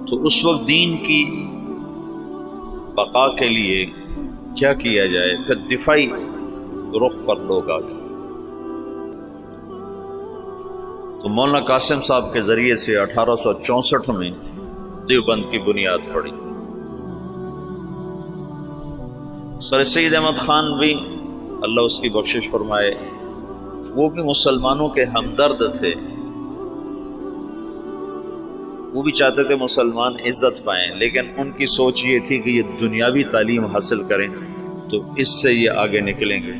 تو اس وقت دین کی بقا کے لیے کیا کیا جائے؟ پھر دفاعی رخ پر لوگ آ گئے. تو مولانا قاسم صاحب کے ذریعے سے 1864 میں دیوبند کی بنیاد پڑی. سر سید احمد خان بھی اللہ اس کی بخشش فرمائے، وہ بھی مسلمانوں کے ہمدرد تھے. وہ بھی چاہتے تھے مسلمان عزت پائیں، لیکن ان کی سوچ یہ تھی کہ یہ دنیاوی تعلیم حاصل کریں تو اس سے یہ آگے نکلیں گے.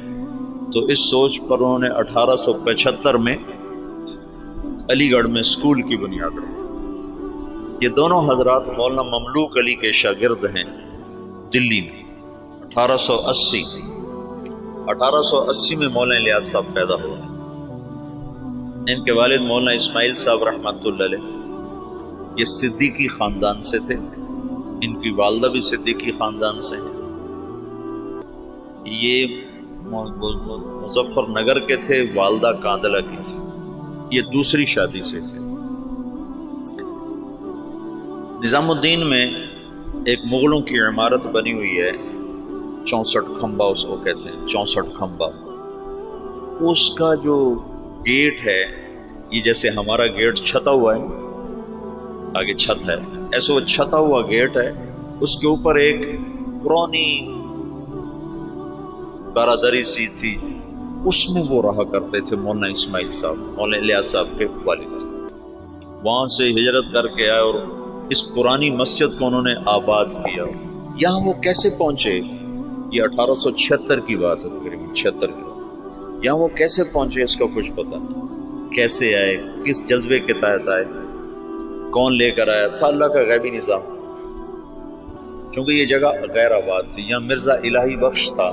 تو اس سوچ پر انہوں نے 1875 میں علی گڑھ میں اسکول کی بنیاد رکھی. یہ دونوں حضرات مولانا مملوک علی کے شاگرد ہیں دلی میں. 1880 میں مولانا الیاس صاحب پیدا ہوئے. ان کے والد مولانا اسماعیل صاحب رحمۃ اللہ علیہ یہ صدیقی خاندان سے تھے. ان کی والدہ بھی صدیقی خاندان سے ہیں. یہ مظفر نگر کے تھے، والدہ کاندلہ کی تھی. یہ دوسری شادی سے تھے. نظام الدین میں ایک مغلوں کی عمارت بنی ہوئی ہے، 64 کھمبا اس کو کہتے ہیں، 64 کھمبا. اس کا جو گیٹ ہے یہ جیسے ہمارا گیٹ چھتا ہوا ہے، آگے چھت ہے، ایسے وہ چھتا ہوا گیٹ ہے. اس کے اوپر ایک پرانی برادری سی تھی، اس میں وہ رہا کرتے تھے مولانا اسماعیل صاحب، مولانا الیاس صاحب کے والد. وہاں سے ہجرت کر کے آئے اور اس پرانی مسجد کو انہوں نے آباد کیا. یہاں وہ کیسے پہنچے؟ یہ 1876 کی بات ہے، تقریباً 76 کی بات. یہاں وہ کیسے پہنچے اس کا کچھ پتہ نہیں. کیسے آئے، کس جذبے کے تحت آئے، کون لے کر آیا تھا، اللہ کا غیبی نظام. چونکہ یہ جگہ غیر آباد تھی، یہاں مرزا الہی بخش تھا،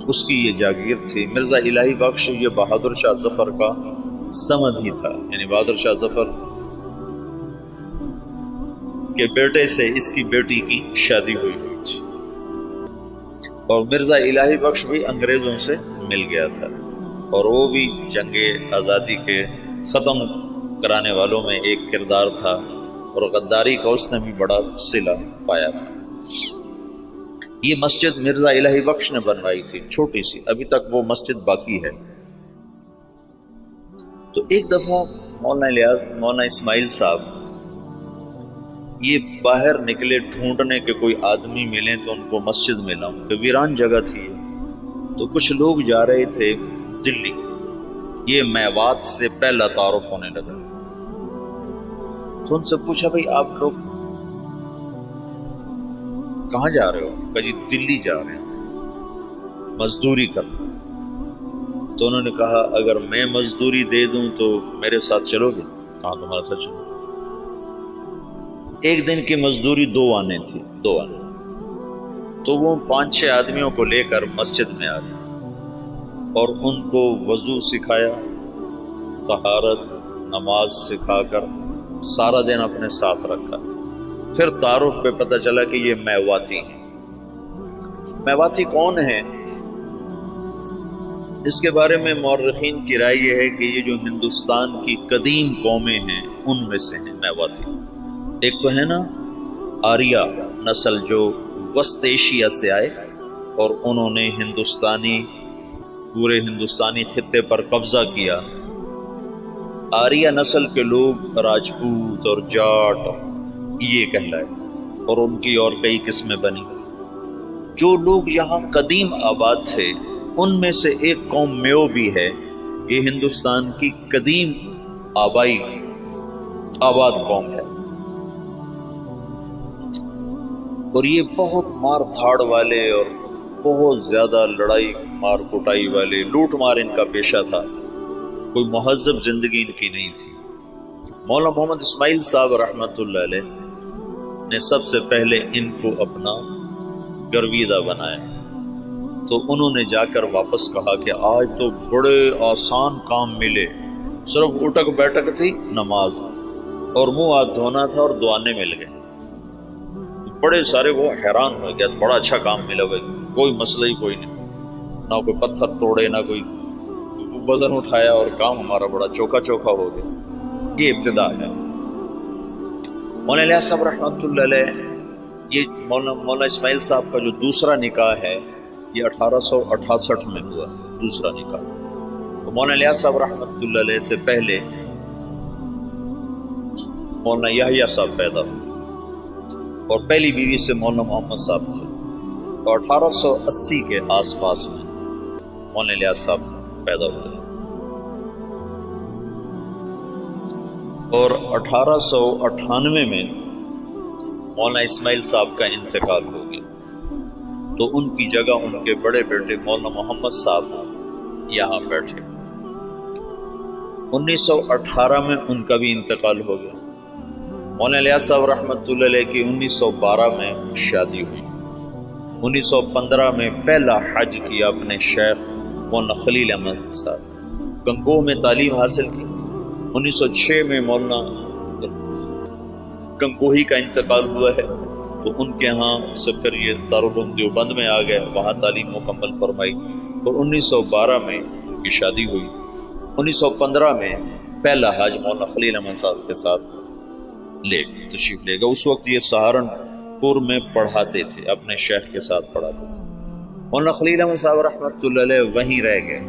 اس کی یہ جاگیر تھی. مرزا الہی بخش یہ بہادر شاہ ظفر کا سمد ہی تھا، یعنی بہادر شاہ ظفر کے بیٹے سے اس کی بیٹی کی شادی ہوئی تھی. اور مرزا الہی بخش بھی انگریزوں سے مل گیا تھا، اور وہ بھی جنگ آزادی کے ختم کرانے والوں میں ایک کردار تھا، اور غداری کا اس نے بھی بڑا صلہ پایا تھا. یہ مسجد مرزا الہی بخش نے بنوائی تھی، چھوٹی سی، ابھی تک وہ مسجد باقی ہے. تو ایک دفعہ مولانا اسماعیل صاحب یہ باہر نکلے ڈھونڈنے کے کوئی آدمی ملیں تو ان کو مسجد میں لاؤں، کہ ویران جگہ تھی. تو کچھ لوگ جا رہے تھے دلی، یہ میوات سے پہلا تعارف ہونے لگا. تو ان سے پوچھا بھائی آپ لوگ کہاں جا رہے ہو؟ کہ جی دلی جا رہے ہیں مزدوری کرنا. تو انہوں نے کہا اگر میں مزدوری دے دوں تو میرے ساتھ چلو گے؟ کہاں تمہارے ساتھ چلو. ایک دن کی مزدوری 2 آنے تھی، 2 آنے. تو وہ 5-6 آدمیوں کو لے کر مسجد میں آ گئے اور ان کو وضو سکھایا، طہارت، نماز سکھا کر سارا دن اپنے ساتھ رکھا. پھر تعارف پہ پتہ چلا کہ یہ میواتی ہیں. میواتی کون ہیں؟ اس کے بارے میں مورخین کی رائے یہ ہے کہ یہ جو ہندوستان کی قدیم قومیں ہیں ان میں سے ہیں میواتی. ایک تو ہے نا آریہ نسل جو وسط ایشیا سے آئے اور انہوں نے پورے ہندوستانی خطے پر قبضہ کیا. آریہ نسل کے لوگ راجپوت اور جاٹ یہ کہلائے، اور ان کی اور کئی قسمیں بنی. جو لوگ یہاں قدیم آباد تھے ان میں سے ایک قوم میو بھی ہے. یہ ہندوستان کی قدیم آباد قوم ہے، اور یہ بہت مار دھاڑ والے اور بہت زیادہ لڑائی مار کٹائی والے، لوٹ مار ان کا پیشہ تھا. کوئی مہذب زندگی ان کی نہیں تھی. مولانا محمد اسماعیل صاحب رحمۃ اللہ علیہ نے سب سے پہلے ان کو اپنا گرویدہ بنایا. تو انہوں نے جا کر واپس کہا کہ آج تو بڑے آسان کام ملے، صرف اٹک بیٹھک تھی، نماز اور منہ ہاتھ دھونا تھا اور دعانے مل گئے. بڑے سارے وہ حیران ہو گیا، بڑا اچھا کام ملا بھائی، کوئی مسئلہ ہی کوئی نہیں، نہ کوئی پتھر توڑے نہ کوئی وزن اٹھایا، اور کام ہمارا بڑا چوکھا ہو گیا. یہ ابتدا ہے. مولانا الیاس صاحب رحمۃ اللہ علیہ، یہ مولانا اسماعیل صاحب کا جو دوسرا نکاح ہے یہ 1868 میں ہوا، دوسرا نکاح۔ تو مولانا الیاس صاحب رحمۃ اللہ علیہ سے پہلے مولانا یحییٰ صاحب پیدا ہوئے اور پہلی بیوی سے مولانا محمد صاحب تھے، تو 1880 کے آس پاس میں مولانا الیاس صاحب پیدا ہوئے اور 1898 میں مولانا اسماعیل صاحب کا انتقال ہو گیا، تو ان کی جگہ ان کے بڑے بیٹے مولانا محمد صاحب یہاں بیٹھے۔ 1918 میں ان کا بھی انتقال ہو گیا۔ مولانا الیاس صاحب رحمۃ اللہ علیہ کی 1912 میں شادی ہوئی۔ 1915 میں پہلا حج کیا اپنے شیخ مولانا خلیل احمد صاحب، گنگوہ میں تعلیم حاصل کی۔ 1906 میں مولانا گنگوہی کا انتقال ہوا ہے، تو ان کے ہاں سے پھر یہ دارالعلوم دیوبند میں آ گئے، وہاں تعلیم مکمل فرمائی۔ تو 1912 میں ان کی شادی ہوئی۔ 1915 میں پہلا حج مولانا خلیل احمد صاحب کے ساتھ تشریف لے گا۔ اس وقت یہ سہارنپور میں پڑھاتے تھے، اپنے شیخ کے ساتھ پڑھاتے تھے۔ مولانا خلیل احمد صاحب رحمۃ اللہ علیہ وہیں رہ گئے،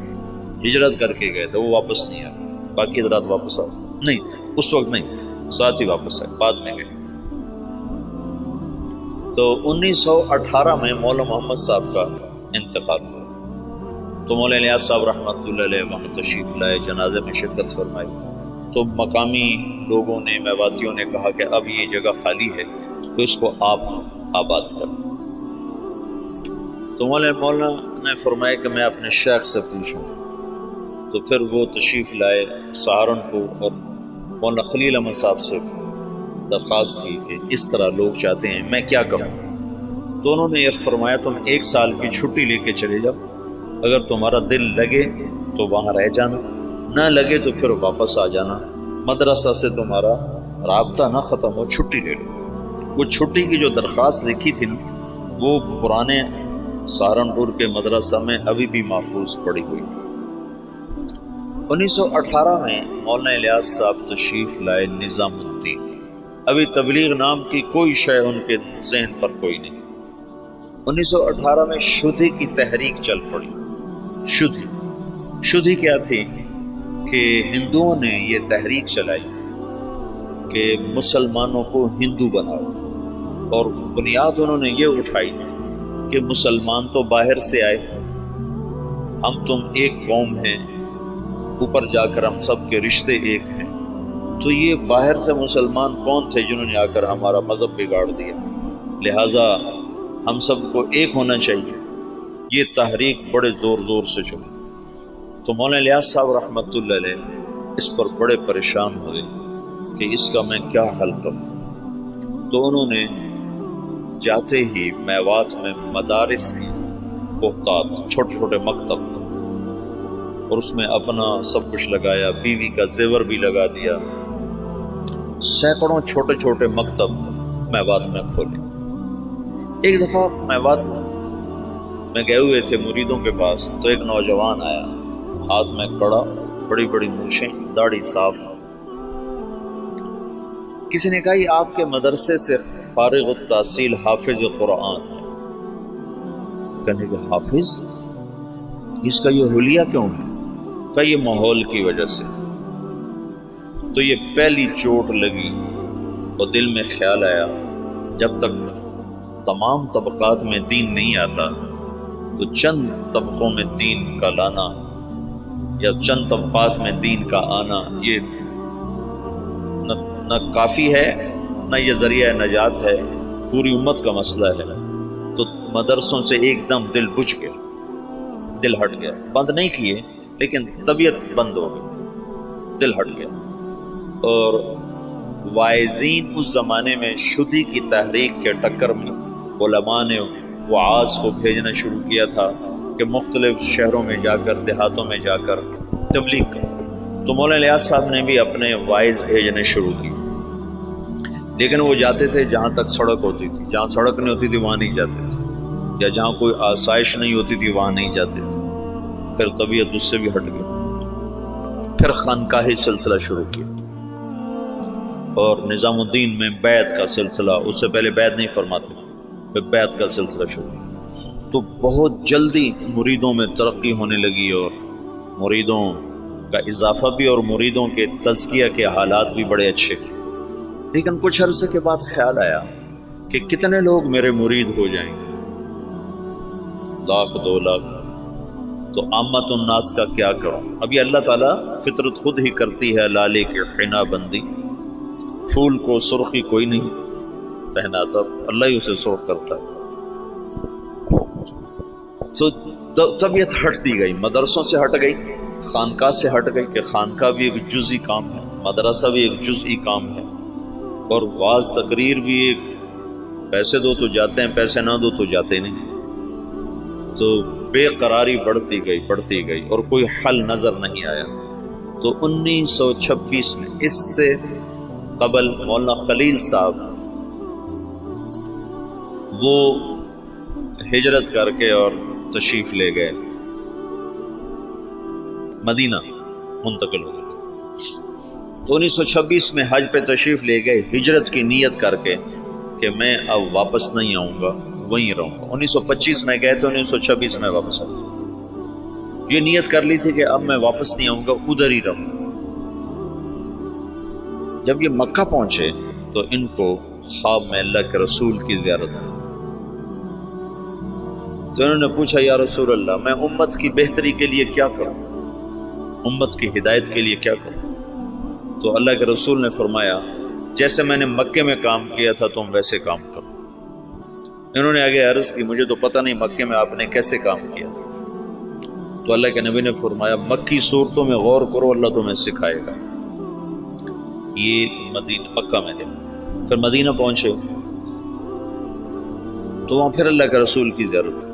ہجرت کر کے گئے تھے، وہ واپس نہیں آئے۔ باقی حضرات واپس آئے نہیں، اس وقت نہیں، ساتھ ہی واپس آئے، بعد میں گئے۔ تو 1918 میں مولانا محمد صاحب کا انتقال ہوا، تو مولانا الیاس صاحب رحمۃ اللہ علیہ وہاں تشریف لائے، جنازے میں شرکت فرمائی۔ تو مقامی لوگوں نے، میواتیوں نے کہا کہ اب یہ جگہ خالی ہے تو اس کو آپ آباد کریں۔ تو مولانا نے فرمایا کہ میں اپنے شیخ سے پوچھوں، تو پھر وہ تشریف لائے سہارنپور اور مولانا خلیل احمد صاحب سے درخواست کی کہ اس طرح لوگ چاہتے ہیں، میں کیا کروں؟ تو انہوں نے یہ فرمایا تم 1 سال کی چھٹی لے کے چلے جاؤ، اگر تمہارا دل لگے تو وہاں رہ جانا، نہ لگے تو پھر واپس آ جانا، مدرسہ سے تمہارا رابطہ نہ ختم ہو، چھٹی لے لو۔ وہ چھٹی کی جو درخواست لکھی تھی نا، وہ پرانے سہارنپور کے مدرسہ میں ابھی بھی محفوظ پڑی ہوئی۔ 1918 میں مولانا الیاس صاحب تشریف لائے نظام الدین۔ ابھی تبلیغ نام کی کوئی شے ان کے ذہن پر کوئی نہیں۔ 1918 میں شدھی کی تحریک چل پڑی۔ شدھی کیا تھی کہ ہندوؤں نے یہ تحریک چلائی کہ مسلمانوں کو ہندو بناؤ، اور بنیاد انہوں نے یہ اٹھائی کہ مسلمان تو باہر سے آئے، ہم تم ایک قوم ہیں، اوپر جا کر ہم سب کے رشتے ایک ہیں، تو یہ باہر سے مسلمان کون تھے جنہوں نے آ کر ہمارا مذہب بگاڑ دیا، لہٰذا ہم سب کو ایک ہونا چاہیے۔ یہ تحریک بڑے زور سے چلی، تو مولانا الیاس صاحب رحمۃ اللہ علیہ اس پر بڑے پریشان ہوئے کہ اس کا میں کیا حل کروں۔ تو انہوں نے جاتے ہی میوات میں مدارس کی بہتات، چھوٹے چھوٹے مکتب، اور اس میں اپنا سب کچھ لگایا، بیوی کا زیور بھی لگا دیا، سینکڑوں چھوٹے چھوٹے مکتب میوات میں کھولے۔ ایک دفعہ میوات میں گئے ہوئے تھے مریدوں کے پاس، تو ایک نوجوان آیا، ہاتھ میں کڑا، بڑی بڑی مونچھیں، داڑھی صاف۔ کسی نے کہا یہ آپ کے مدرسے سے فارغ التحصیل حافظ قرآن ہے۔ کہنے کہ حافظ، اس کا یہ حلیہ کیوں ہے؟ کہ یہ ماحول کی وجہ سے۔ تو یہ پہلی چوٹ لگی اور دل میں خیال آیا، جب تک تمام طبقات میں دین نہیں آتا تو چند طبقوں میں دین کا لانا یا چند طبقات میں دین کا آنا یہ نہ کافی ہے، نہ یہ ذریعہ نجات ہے، پوری امت کا مسئلہ ہے۔ تو مدرسوں سے ایک دم دل بجھ گیا، دل ہٹ گیا، بند نہیں کیے لیکن طبیعت بند ہو گئی، دل ہٹ گیا۔ اور وائزین اس زمانے میں شدھی کی تحریک کے ٹکر میں علماء نے وعاظ کو بھیجنا شروع کیا تھا کہ مختلف شہروں میں جا کر، دیہاتوں میں جا کر تبلیغ کرو۔ تو مولانا الیاس صاحب نے بھی اپنے وائز بھیجنے شروع کی، لیکن وہ جاتے تھے جہاں تک سڑک ہوتی تھی، جہاں سڑک نہیں ہوتی تھی وہاں نہیں جاتے تھے، یا جہاں کوئی آسائش نہیں ہوتی تھی وہاں نہیں جاتے تھے۔ پھر طبیعت اس سے بھی ہٹ گئی، پھر خانقاہی سلسلہ شروع کیا۔ اور نظام الدین میں بیعت کا سلسلہ، اس سے پہلے بیعت نہیں فرماتے تھے، پھر بیعت کا سلسلہ شروع، تو بہت جلدی مریدوں میں ترقی ہونے لگی اور مریدوں کا اضافہ بھی اور مریدوں کے تزکیہ کے حالات بھی بڑے اچھے۔ لیکن کچھ عرصے کے بعد خیال آیا کہ کتنے لوگ میرے مرید ہو جائیں گے، 1,00,000 2 لاکھ، تو عامت الناس کا کیا کروں؟ ابھی اللہ تعالیٰ فطرت خود ہی کرتی ہے لالے کی حنا بندی، پھول کو سرخی کوئی نہیں پہناتا، اللہ ہی اسے سرخ کرتا ہے۔ تو طبیعت ہٹ دی گئی، مدرسوں سے ہٹ گئی، خانقاہ سے ہٹ گئی کہ خانقاہ بھی ایک جزئی کام ہے، مدرسہ بھی ایک جزئی کام ہے، اور واعظ تقریر بھی ایک، پیسے دو تو جاتے ہیں، پیسے نہ دو تو جاتے نہیں۔ تو بے قراری بڑھتی گئی اور کوئی حل نظر نہیں آیا۔ تو 1926 میں، اس سے قبل مولانا خلیل صاحب وہ ہجرت کر کے اور تشریف لے گئے، مدینہ منتقل ہو گئے۔ تو 1926 میں حج پہ تشریف لے گئے، ہجرت کی نیت کر کے کہ میں اب واپس نہیں آؤں گا، وہیں رہوں گا۔ 1925 میں گئے تو 1926 میں واپس آؤں، یہ نیت کر لی تھی کہ اب میں واپس نہیں آؤں گا، ادھر ہی رہوں گا۔ جب یہ مکہ پہنچے تو ان کو خواب میں اللہ کے رسول کی زیارت ہوئی، تو انہوں نے پوچھا یا رسول اللہ، میں امت کی بہتری کے لیے کیا کروں، امت کی ہدایت کے لیے کیا کروں؟ تو اللہ کے رسول نے فرمایا جیسے میں نے مکے میں کام کیا تھا تم ویسے کام کرو۔ انہوں نے آگے عرض کی مجھے تو پتہ نہیں مکے میں آپ نے کیسے کام کیا تھا، تو اللہ کے نبی نے فرمایا مکی صورتوں میں غور کرو، اللہ تمہیں سکھائے گا۔ یہ مکہ میں تھے، پھر مدینہ پہنچے تو وہاں پھر اللہ کے رسول کی ضرورت،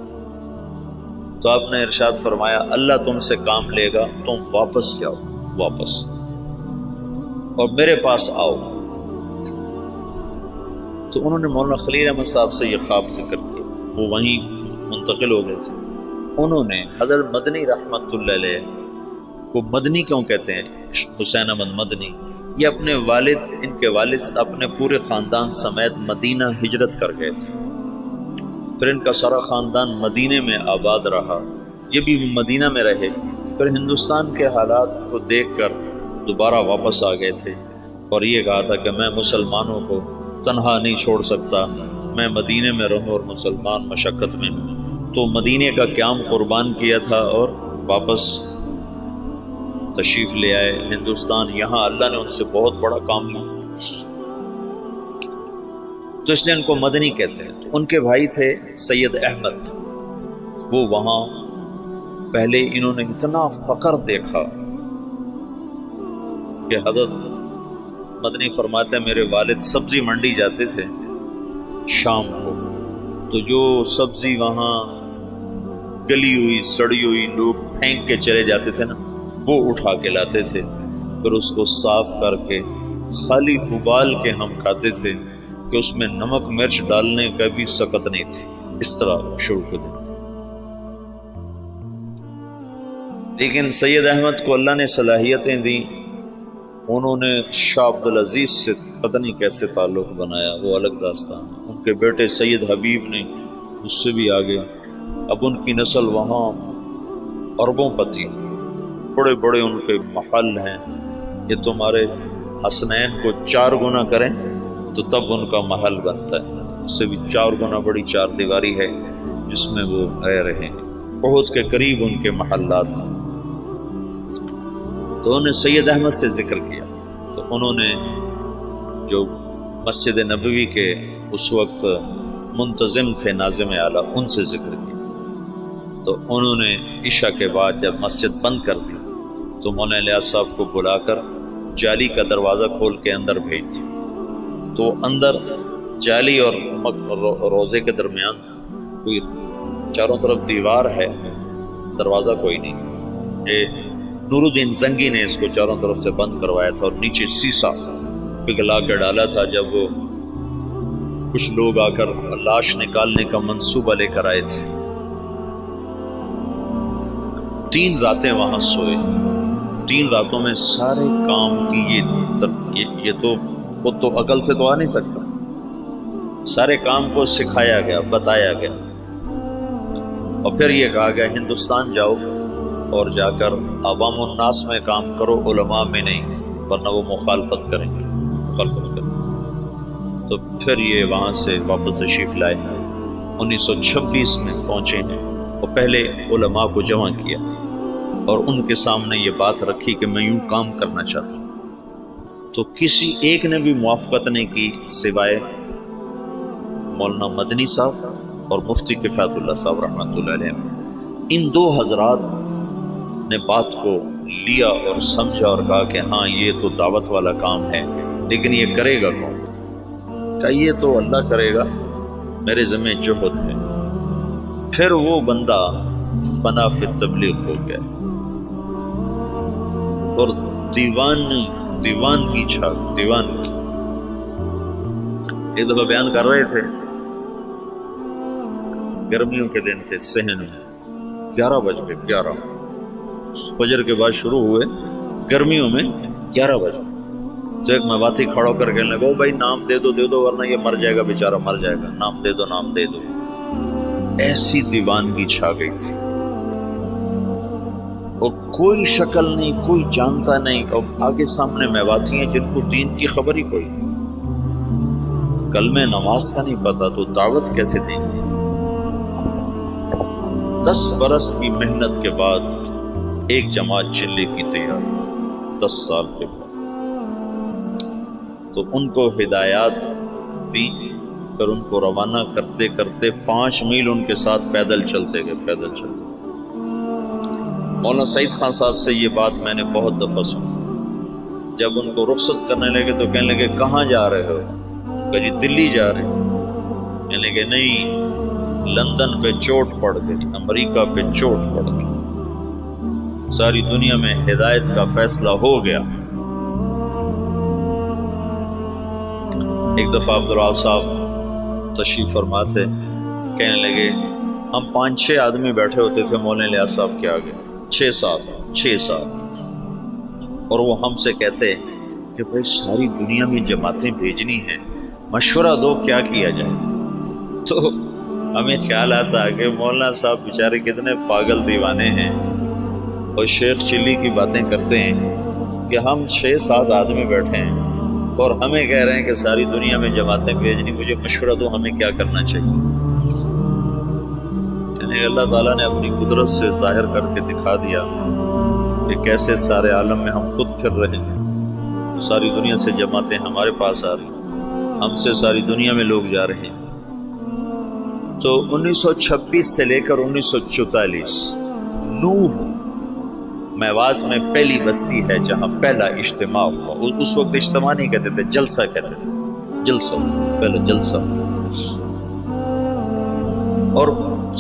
تو آپ نے ارشاد فرمایا اللہ تم سے کام لے گا، تم واپس جاؤ، واپس اور میرے پاس آؤ۔ تو انہوں نے مولانا خلیل احمد صاحب سے یہ خواب ذکر کیا، وہ وہیں منتقل ہو گئے تھے۔ انہوں نے حضرت مدنی رحمت اللہ علیہ کو، مدنی کیوں کہتے ہیں، حسین احمد مدنی، یہ اپنے والد، ان کے والد اپنے پورے خاندان سمیت مدینہ ہجرت کر گئے تھے، پھر ان کا سارا خاندان مدینے میں آباد رہا، یہ بھی مدینہ میں رہے، پھر ہندوستان کے حالات کو دیکھ کر دوبارہ واپس آ گئے تھے اور یہ کہا تھا کہ میں مسلمانوں کو تنہا نہیں چھوڑ سکتا، میں مدینے میں رہوں اور مسلمان مشقت میں ہوں۔ تو مدینے کا قیام قربان کیا تھا اور واپس تشریف لے آئے ہندوستان، یہاں اللہ نے ان سے بہت بڑا کام لیا، تو اس لیے ان کو مدنی کہتے ہیں۔ تو ان کے بھائی تھے سید احمد، وہ وہاں پہلے انہوں نے اتنا فقر دیکھا کہ حضرت مدنی فرماتے ہیں میرے والد سبزی منڈی جاتے تھے شام کو، تو جو سبزی وہاں گلی ہوئی سڑی ہوئی لوگ پھینک کے چلے جاتے تھے نا، وہ اٹھا کے لاتے تھے، پھر اس کو صاف کر کے خالی ابال کے ہم کھاتے تھے کہ اس میں نمک مرچ ڈالنے کا بھی سکت نہیں تھی، اس طرح شروع کر دیتے۔ لیکن سید احمد کو اللہ نے صلاحیتیں دیں، انہوں نے شاہ عبدالعزیز سے پتہ نہیں کیسے تعلق بنایا، وہ الگ داستان ہے۔ ان کے بیٹے سید حبیب نے اس سے بھی آگے، اب ان کی نسل وہاں اربوں پتی، بڑے بڑے ان کے محل ہیں، یہ تمہارے حسنین کو 4 گنا کریں تو تب ان کا محل بنتا ہے، اس سے بھی 4 گنا بڑی 4 دیواری ہے جس میں وہ رہ رہے ہیں، بہت کے قریب ان کے محلات ہیں۔ تو انہوں نے سید احمد سے ذکر کیا، تو انہوں نے جو مسجد نبوی کے اس وقت منتظم تھے ناظم اعلیٰ، ان سے ذکر کیا، تو انہوں نے عشاء کے بعد جب مسجد بند کر دی تو مولانا الیاس صاحب کو بلا کر جالی کا دروازہ کھول کے اندر بھیج دی، تو اندر جالی اور روزے کے درمیان کوئی چاروں طرف دیوار ہے، دروازہ کوئی نہیں، یہ نور الدین زنگی نے اس کو چاروں طرف سے بند کروایا تھا اور نیچے سیسا پگھلا کے ڈالا تھا۔ جب وہ کچھ لوگ آ کر لاش نکالنے کا منصوبہ لے کر آئے تھے، 3 راتیں وہاں سوئے، 3 راتوں میں سارے کام کی یہ تو خود تو عقل سے تو آ نہیں سکتا، سارے کام کو سکھایا گیا، بتایا گیا، اور پھر یہ کہا گیا ہندوستان جاؤ اور جا کر عوام الناس میں کام کرو، علماء میں نہیں، ورنہ وہ مخالفت کریں گے، مخالفت کریں گے۔ تو پھر یہ وہاں سے واپس تشریف لائے، 1926 میں پہنچے ہیں اور پہلے علماء کو جمع کیا اور ان کے سامنے یہ بات رکھی کہ میں یوں کام کرنا چاہتا ہوں۔ تو کسی ایک نے بھی موافقت نہیں کی سوائے مولانا مدنی صاحب اور مفتی کفایت اللہ صاحب رحمۃ اللہ علیہ۔ ان دو حضرات نے بات کو لیا اور سمجھا اور کہا کہ ہاں یہ تو دعوت والا کام ہے، لیکن یہ کرے گا کون؟ کہ یہ تو اللہ کرے گا، میرے ذمہ جہد ہے۔ پھر وہ بندہ فنا فی تبلیغ ہو گیا اور دیوان کی چھاپ، دیوان کی۔ ایک دفعہ بیان کر رہے تھے، گرمیوں کے دن تھے، صحن میں 11 بج گئے، 11 فجر کے بعد شروع ہوئے، گرمیوں میں 11 بجے۔ تو ایک مواتی کھڑا کر کے لگا، بھائی نام دے دو ورنہ یہ مر جائے گا، بیچارہ مر جائے گا، نام دے دو۔ ایسی دیوانگی چھا گئی تھی اور کوئی شکل نہیں، کوئی جانتا نہیں، اور آگے سامنے میواتی ہیں جن کو دین کی خبر ہی کوئی، کلمہ نماز کا نہیں پتا تو دعوت کیسے دیں گے؟ 10 برس کی محنت کے بعد ایک جماعت چلنے کی تیاری، 10 سال کے بعد۔ تو ان کو ہدایات دی، پھر ان کو روانہ کرتے کرتے 5 میل ان کے ساتھ پیدل چلتے گئے، پیدل چلتے۔ مولانا سعید خان صاحب سے یہ بات میں نے بہت دفعہ سنی، جب ان کو رخصت کرنے لگے تو کہنے لگے کہاں جا رہے ہو؟ کہ جی دلی جا رہے ہیں۔ کہنے لگے نہیں، لندن پہ چوٹ پڑ گئی، امریکہ پہ چوٹ پڑ گئی، ساری دنیا میں ہدایت کا فیصلہ ہو گیا۔ ایک دفعہ عبدالرحمٰن صاحب تشریف فرما تھے، کہنے لگے ہم 5-6 آدمی بیٹھے ہوتے تھے مولانا الیاس صاحب کے آگے، 6-7 اور وہ ہم سے کہتے کہ بھائی ساری دنیا میں جماعتیں بھیجنی ہیں، مشورہ دو کیا کیا جائے۔ تو ہمیں خیال آتا کہ مولانا صاحب بیچارے کتنے پاگل دیوانے ہیں اور شیخ چلی کی باتیں کرتے ہیں کہ ہم 6-7 آدمی بیٹھے ہیں اور ہمیں کہہ رہے ہیں کہ ساری دنیا میں جماعتیں بھیجنی، مجھے مشورہ دو ہمیں کیا کرنا چاہیے۔ یعنی اللہ تعالیٰ نے اپنی قدرت سے ظاہر کر کے دکھا دیا کہ کیسے سارے عالم میں ہم خود پھر رہے ہیں، ساری دنیا سے جماعتیں ہمارے پاس آ رہی ہیں، ہم سے ساری دنیا میں لوگ جا رہے ہیں۔ تو 1926 سے لے کر 1944 نوح میوات میں پہلی بستی ہے جہاں پہلا اجتماع ہوا۔ اس وقت اجتماع نہیں کہتے تھے، جلسہ کہتے تھے، جلسہ، پہلے جلسہ۔ اور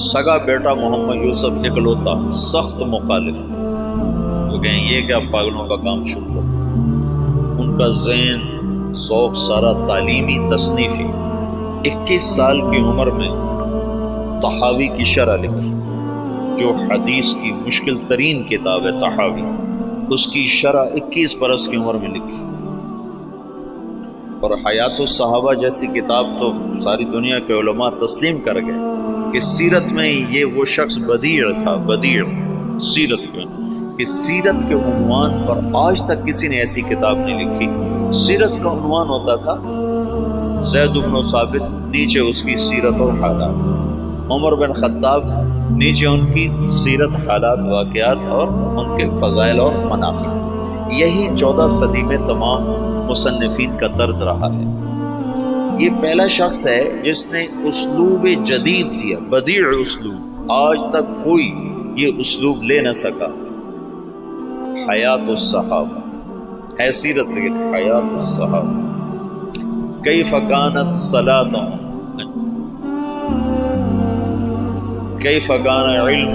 سگا بیٹا محمد یوسف اکلوتا سخت مخالف، وہ کہیں یہ کیا پاگلوں کا کام شروع کر۔ ان کا ذہن ذوق سارا تعلیمی تصنیفی، 21 سال کی عمر میں طحاوی کی شرح لکھی، جو حدیث کی مشکل ترین کتاب ہے طحاوی، اس کی شرح 21 برس کی عمر میں لکھی۔ اور حیات الصحابہ جیسی کتاب تو ساری دنیا کے علماء تسلیم کر گئے کہ سیرت میں یہ وہ شخص بدیع تھا، بدیع سیرت میں، کہ سیرت کے عنوان پر آج تک کسی نے ایسی کتاب نہیں لکھی۔ سیرت کا عنوان ہوتا تھا زید بن ثابت، نیچے اس کی سیرت اور حالات، عمر بن خطاب، نیچے ان کی سیرت، حالات، واقعات اور ان کے فضائل اور مناقب۔ یہی 14 صدی میں تمام مصنفین کا طرز رہا ہے۔ یہ پہلا شخص ہے جس نے اسلوب جدید دیا، بدیع اسلوب، آج تک کوئی یہ اسلوب لے نہ سکا۔ حیات الصحابہ ہے سیرت، لیکن حیات الصحابہ، کیف کانت صلاتهم، کیف کان علم،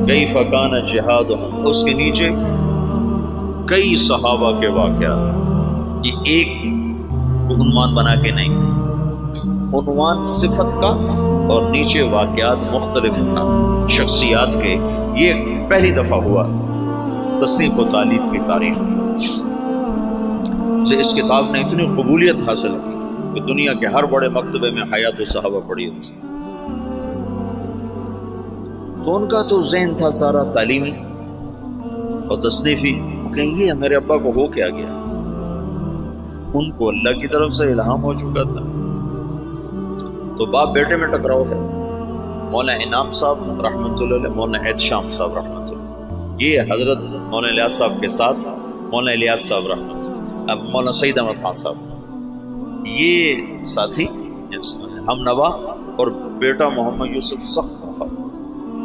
کیف کان جہادهم، اس کے نیچے کئی صحابہ کے واقعات۔ یہ ایک عنوان بنا کے نہیں، عنوان صفت کا اور نیچے واقعات مختلف شخصیات کے، یہ پہلی دفعہ ہوا تصنیف و تالیف کی تاریخ میں۔ سے اس کتاب نے اتنی قبولیت حاصل کی کہ دنیا کے ہر بڑے مکتبے میں حیات الصحابہ پڑھی ہوتی. تو ان کا تو ذہن تھا سارا تعلیمی اور تصنیفی کہ یہ میرے ابا کو ہو کیا گیا. ان کو اللہ کی طرف سے الہام ہو چکا تھا. تو باپ بیٹے میں ٹکراؤ ہے. مولانا انعام صاحب رحمۃ اللہ علیہ، مولانا احتشام صاحب رحمۃ اللہ، یہ حضرت مولانا الیاس صاحب کے ساتھ مولانا الیاس صاحب رحمۃ اللہ، اب مولانا سعید احمد خان صاحب، یہ ساتھی ہم نوا، اور بیٹا محمد یوسف سخت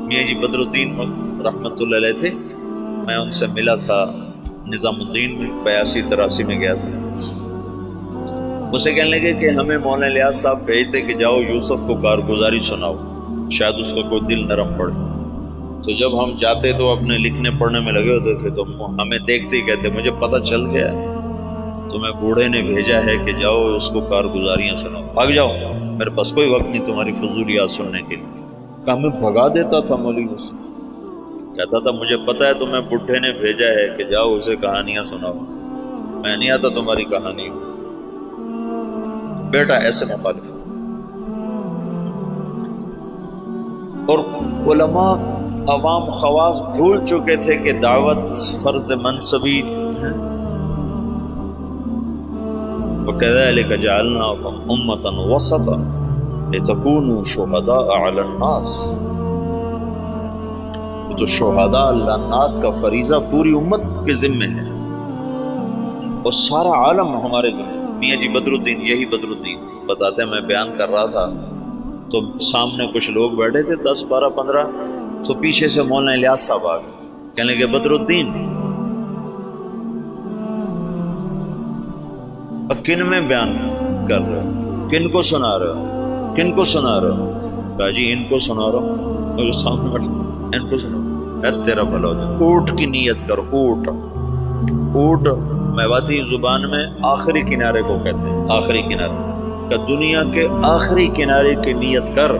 میاں جی بدر الدین رحمۃ اللہ علیہ تھے. میں ان سے ملا تھا نظام الدین میں 82-83 میں گیا تھا. اسے کہنے لگے کہ ہمیں مولانا الیاس صاحب کہتے کہ جاؤ یوسف کو کارگزاری سناؤ، شاید اس کا کوئی دل نرم پڑے. تو جب ہم جاتے تو اپنے لکھنے پڑھنے میں لگے ہوتے تھے، تو ہمیں دیکھتے ہی کہتے مجھے پتہ چل گیا تو میں بوڑھے نے بھیجا ہے کہ جاؤ اس کو کارگزاریاں سناؤ، بھاگ جاؤ، میرے پاس کوئی وقت نہیں تمہاری فضولیات سننے کے لیے. کہ ہمیں بھگا دیتا تھا مولوی سے، کہتا تھا مجھے پتہ ہے تمہیں بڈھے نے بھیجا ہے کہ جاؤ اسے کہانیاں سناؤ، میں نہیں آتا تمہاری کہانی. بیٹا ایسے مخالف تھا. اور علماء عوام خواص بھول چکے تھے کہ دعوت فرض منصبی ہے. وَكَذَلِكَ جَعَلْنَاكُمْ أُمَّةً وَسَطًا لِتَكُونُوا شُهَدَاءَ عَلَى النَّاسِ. تو شہداء علی الناس کا فریضہ پوری امت کے ذمے ہے اور سارا عالم ہمارے ذمے. میاں جی بدر الدین، یہی بدر الدین بتاتے ہیں، میں بیان کر رہا تھا تو سامنے کچھ لوگ بیٹھے تھے 10 12 15، تو پیچھے سے مولانا الیاس صاحب آ گئے، کہنے لگے بدر الدین اب کن میں بیان کر رہے ہو، کن کو سنا رہے ہو، کن کو سنا رہے ہو؟ کہا جی ان کو سنا رہا ہوں. اور سامنے بیٹھے ان کو سنا، تیرا بھلا ہو جائے. اونٹ کی نیت کر. اونٹ، اونٹ میواتی زبان میں آخری کنارے کو کہتے ہیں، آخری کنارے کہ دنیا کے آخری کنارے کی نیت کر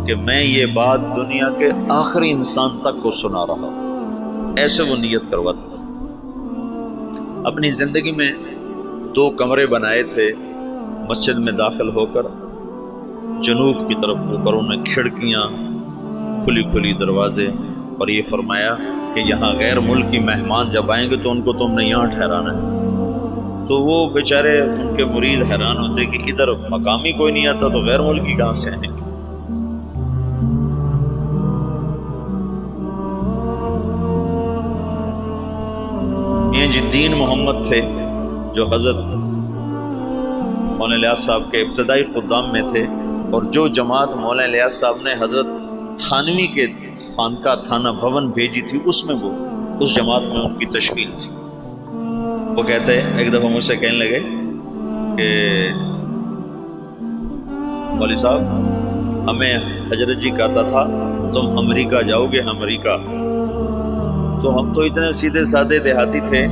کہ میں یہ بات دنیا کے آخری انسان تک کو سنا رہا ہوں. ایسے وہ نیت کرواتے تھے. اپنی زندگی میں 2 کمرے بنائے تھے مسجد میں داخل ہو کر، جنوب کی طرف ہو کر، انہیں کھڑکیاں، کھلی کھلی دروازے، اور یہ فرمایا کہ یہاں غیر ملکی مہمان جب آئیں گے تو ان کو تم نے یہاں ٹھہرانا ہے. تو وہ بیچارے ان کے مرید حیران ہوتے کہ ادھر مقامی کوئی نہیں آتا تو غیر ملکی کہاں سے آئیں گے. یہ جی دین محمد تھے جو حضرت مولانا الیاس صاحب کے ابتدائی خدام میں تھے، اور جو جماعت مولانا الیاس صاحب نے حضرت تھانوی کے خانقاہ تھانہ بھون بھیجی تھی، اس میں وہ اس جماعت میں ان کی تشکیل تھی. وہ کہتے ہیں ایک دفعہ مجھ سے کہنے لگے کہ مولوی صاحب ہمیں حضرت جی کہتا تھا تم امریکہ جاؤ گے، امریکہ. تو ہم تو اتنے سیدھے سادے دیہاتی تھے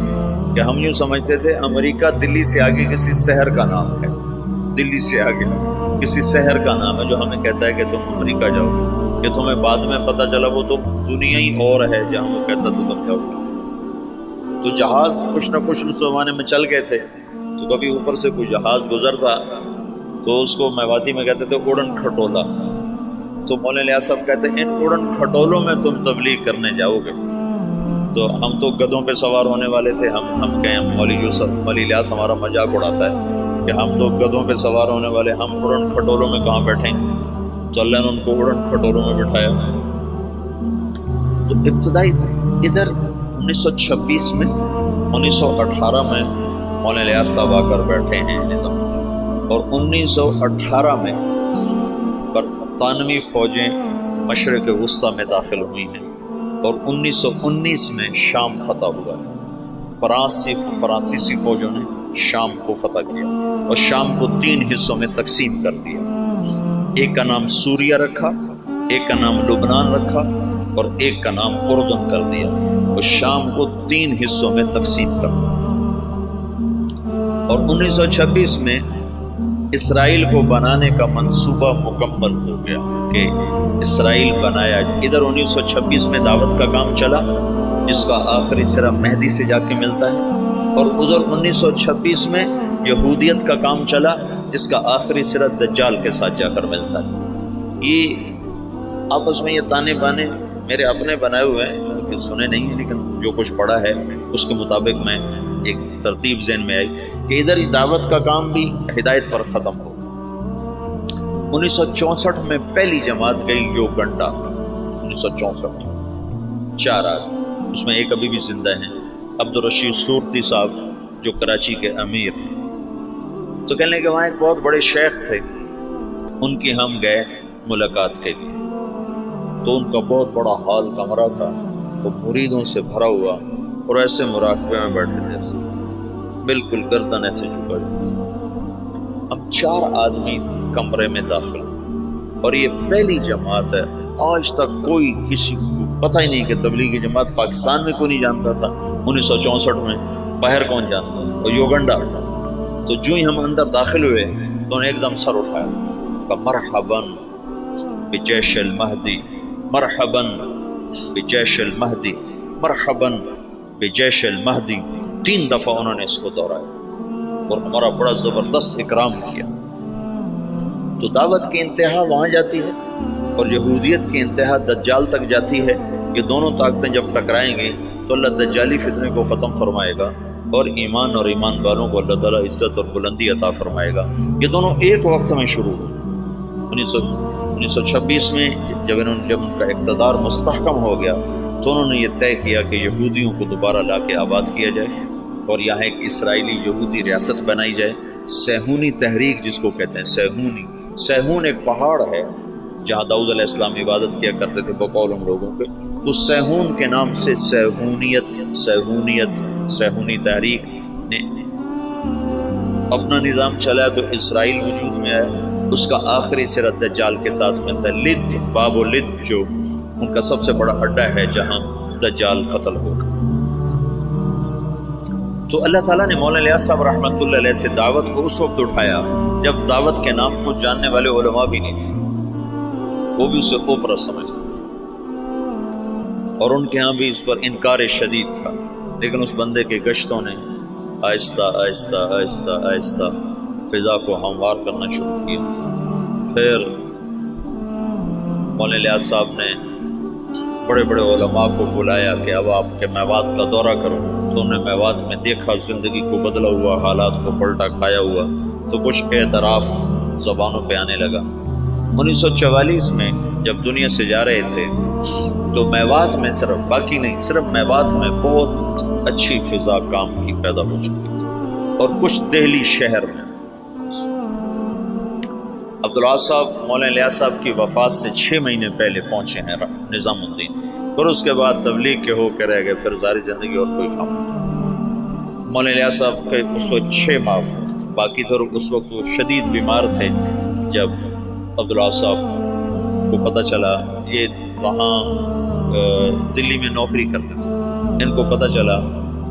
کہ ہم یوں سمجھتے تھے امریکہ دلی سے آگے کسی شہر کا نام ہے، دلی سے آگے کسی شہر کا نام ہے جو ہمیں کہتا ہے کہ تم امریکہ جاؤ گے. کہ تمہیں بعد میں پتہ چلا وہ تو دنیا ہی اور ہے جہاں وہ کہتا تو تم جاؤ گے. تو جہاز کچھ نہ کچھ اس زمانے میں چل گئے تھے، تو کبھی اوپر سے کوئی جہاز گزرتا تو اس کو میواتی میں کہتے تھے اڑن کھٹولا. تو مولانا الیاس صاحب کہتے ہیں ان اڑن کھٹولوں میں تم تبلیغ کرنے جاؤ گے. تو ہم تو گدھوں پہ سوار ہونے والے تھے. ہم کہیں مولوی یوسف مولوی الیاس ہمارا مذاق اڑاتا ہے کہ ہم تو گدھوں پہ سوار ہونے والے، ہم اڑن کھٹولوں میں کہاں بیٹھیں گے. تو اللہ نے ان کو اڑن کھٹولوں میں بٹھایا. تو ابتدائی ادھر 1926 میں 1918 میں مولانا الیاس صاحب آ کر بیٹھے ہیں نظام، اور 1918 میں برطانوی فوجیں مشرق وسطیٰ میں داخل ہوئی ہیں، اور 1919 میں شام فتح ہوا ہے. فرانسیسی فوجوں نے شام کو فتح کیا اور شام کو 3 حصوں میں تقسیم کر دیا. ایک کا نام سوریہ رکھا، ایک کا نام لبنان رکھا، اور ایک کا نام اردن کر دیا. اور شام کو 3 حصوں میں تقسیم کر دیا. اور 1926 میں اسرائیل کو بنانے کا منصوبہ مکمل ہو گیا کہ اسرائیل بنایا. ادھر 1926 میں دعوت کا کام چلا، جس کا آخری سرا مہدی سے جا کے ملتا ہے، اور ادھر 1926 میں یہودیت کا کام چلا جس کا آخری سرا دجال کے ساتھ جا کر ملتا ہے۔ یہ آپس میں یہ تانے بانے میرے اپنے بنائے ہوئے ہیں کہ سنے نہیں ہیں، لیکن جو کچھ پڑھا ہے اس کے مطابق میں ایک ترتیب ذہن میں آئی کہ ادھر دعوت کا کام بھی ہدایت پر ختم ہو۔ 1964 میں پہلی جماعت گئی یوگنڈا، 1964 4 آدمی، اس میں ایک ابھی بھی زندہ ہیں، عبدالرشید صورتی صاحب جو کراچی کے امیر ہیں۔ تو کہنے کہ وہاں ایک بہت بڑے شیخ تھے، ان کی ہم گئے ملاقات کے لیے، تو ان کا بہت بڑا ہال کمرہ تھا، وہ مریدوں سے بھرا ہوا اور ایسے مراقبے میں بیٹھے جیسے بالکل گردن ایسے جھکا ہوئی۔ ہم 4 آدمی کمرے میں داخل، اور یہ پہلی جماعت ہے، آج تک کوئی کسی کو پتہ ہی نہیں کہ تبلیغی جماعت پاکستان میں کوئی نہیں جانتا تھا 1964 میں، باہر کون جانتا، اور یوگنڈا۔ تو جو ہی ہم اندر داخل ہوئے تو انہوں نے ایک دم سر اٹھایا، کہا مرحباً بجیش المہدی، مرحباً بجیش المہدی، مرحباً بجیش المہدی، 3 دفعہ انہوں نے اس کو دہرایا اور ہمارا بڑا زبردست اکرام کیا۔ تو دعوت کی انتہا وہاں جاتی ہے اور یہودیت کی انتہا دجال تک جاتی ہے۔ یہ دونوں طاقتیں جب ٹکرائیں گی تو اللہ دجالی فتنے کو ختم فرمائے گا اور ایمان اور ایمان والوں کو اللہ تعالیٰ عزت اور بلندی عطا فرمائے گا۔ یہ دونوں ایک وقت میں شروع ہوئے۔ 1926 میں جب ان کا اقتدار مستحکم ہو گیا تو انہوں نے یہ طے کیا کہ یہودیوں کو دوبارہ لا کے آباد کیا جائے اور یہاں ایک اسرائیلی یہودی ریاست بنائی جائے۔ سیہونی تحریک جس کو کہتے ہیں، سیہون ایک پہاڑ ہے جہاں داؤد علیہ السلام عبادت کیا کرتے تھے بقول ان لوگوں کے، تو سیہون کے نام سے سیہونی تحریک نے اپنا نظام چلایا تو اسرائیل وجود میں آیا۔ اس کا آخری سرا دجال کے ساتھ ملتا ہے، لد، باب و لد جو ان کا سب سے بڑا اڈا ہے جہاں دجال قتل ہوگا۔ تو اللہ تعالیٰ نے مولانا الیاس صاحب رحمۃ اللہ علیہ سے دعوت کو اس وقت اٹھایا جب دعوت کے نام کو جاننے والے علماء بھی نہیں تھے، وہ بھی اسے اوپرا سمجھتے تھے اور ان کے ہاں بھی اس پر انکار شدید تھا، لیکن اس بندے کے گشتوں نے آہستہ آہستہ آہستہ آہستہ فضا کو ہموار کرنا شروع کیا۔ پھر مولانا الیاس صاحب نے بڑے بڑے علماء کو بلایا کہ اب آپ کے میوات کا دورہ کرو، تو انہوں نے میوات میں دیکھا زندگی کو بدلا ہوا، حالات کو پلٹا کھایا ہوا، تو کچھ اعتراف زبانوں پہ آنے لگا۔ 1944 میں جب دنیا سے جا رہے تھے تو میوات میں صرف میوات میں بہت اچھی فضا کام کی پیدا ہو چکی تھی، اور کچھ دہلی شہر میں عبدالعاظ صاحب مولانا الیاس صاحب کی وفات سے 6 مہینے پہلے پہنچے ہیں نظام الدین، پھر اس کے بعد تبلیغ کے ہو کے رہ گئے، پھر ساری زندگی اور کوئی کام نہیں۔ مولانا الیاس صاحب کے اس وقت 6 ماہ باقی تھے، اور اس وقت وہ شدید بیمار تھے۔ جب عبدالعاظ صاحب کو پتہ چلا، یہ وہاں دلی میں نوکری کرتے تھے، ان کو پتہ چلا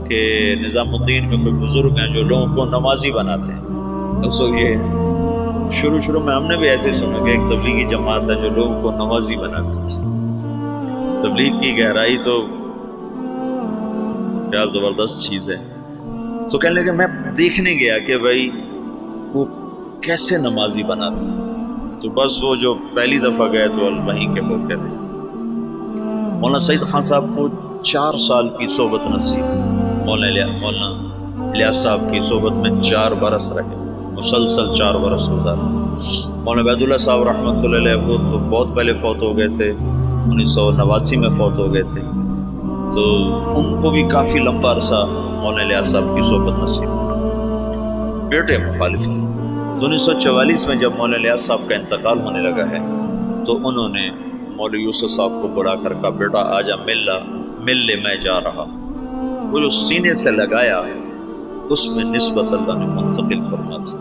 کہ نظام الدین میں کوئی بزرگ ہیں جو لوگوں کو نمازی بناتے ہیں۔ اس وقت یہ شروع میں ہم نے بھی ایسے سنا کہ ایک تبلیغی جماعت ہے جو لوگوں کو نمازی بناتی ہے۔ تبلیغ کی گہرائی تو کیا زبردست چیز ہے۔ تو کہنے لگے میں دیکھنے گیا کہ بھائی وہ کیسے نمازی بناتے ہیں، تو بس وہ جو پہلی دفعہ گئے تو وہیں کے ہو کے رہے۔ مولانا سعید خان صاحب کو 4 سال کی صحبت نصیب، مولانا الیاس صاحب کی صحبت میں 4 برس رہے، مسلسل 4 برس گزارے۔ مولانا عبید اللہ صاحب رحمۃ اللہ علیہ وہ تو بہت پہلے فوت ہو گئے تھے، 1989 میں فوت ہو گئے تھے، تو ان کو بھی کافی لمبا عرصہ مولانا الیاس صاحب کی صحبت نصیب، بیٹے مخالف تھے۔ 1944 میں جب مولانا الیاس صاحب کا انتقال ہونے لگا ہے تو انہوں نے مولوی یوسف صاحب کو بلا کر کہا بیٹا آجا مل لے میں جا رہا۔ وہ جو سینے سے لگایا اس میں نسبت اللہ نے منتقل فرما تھی،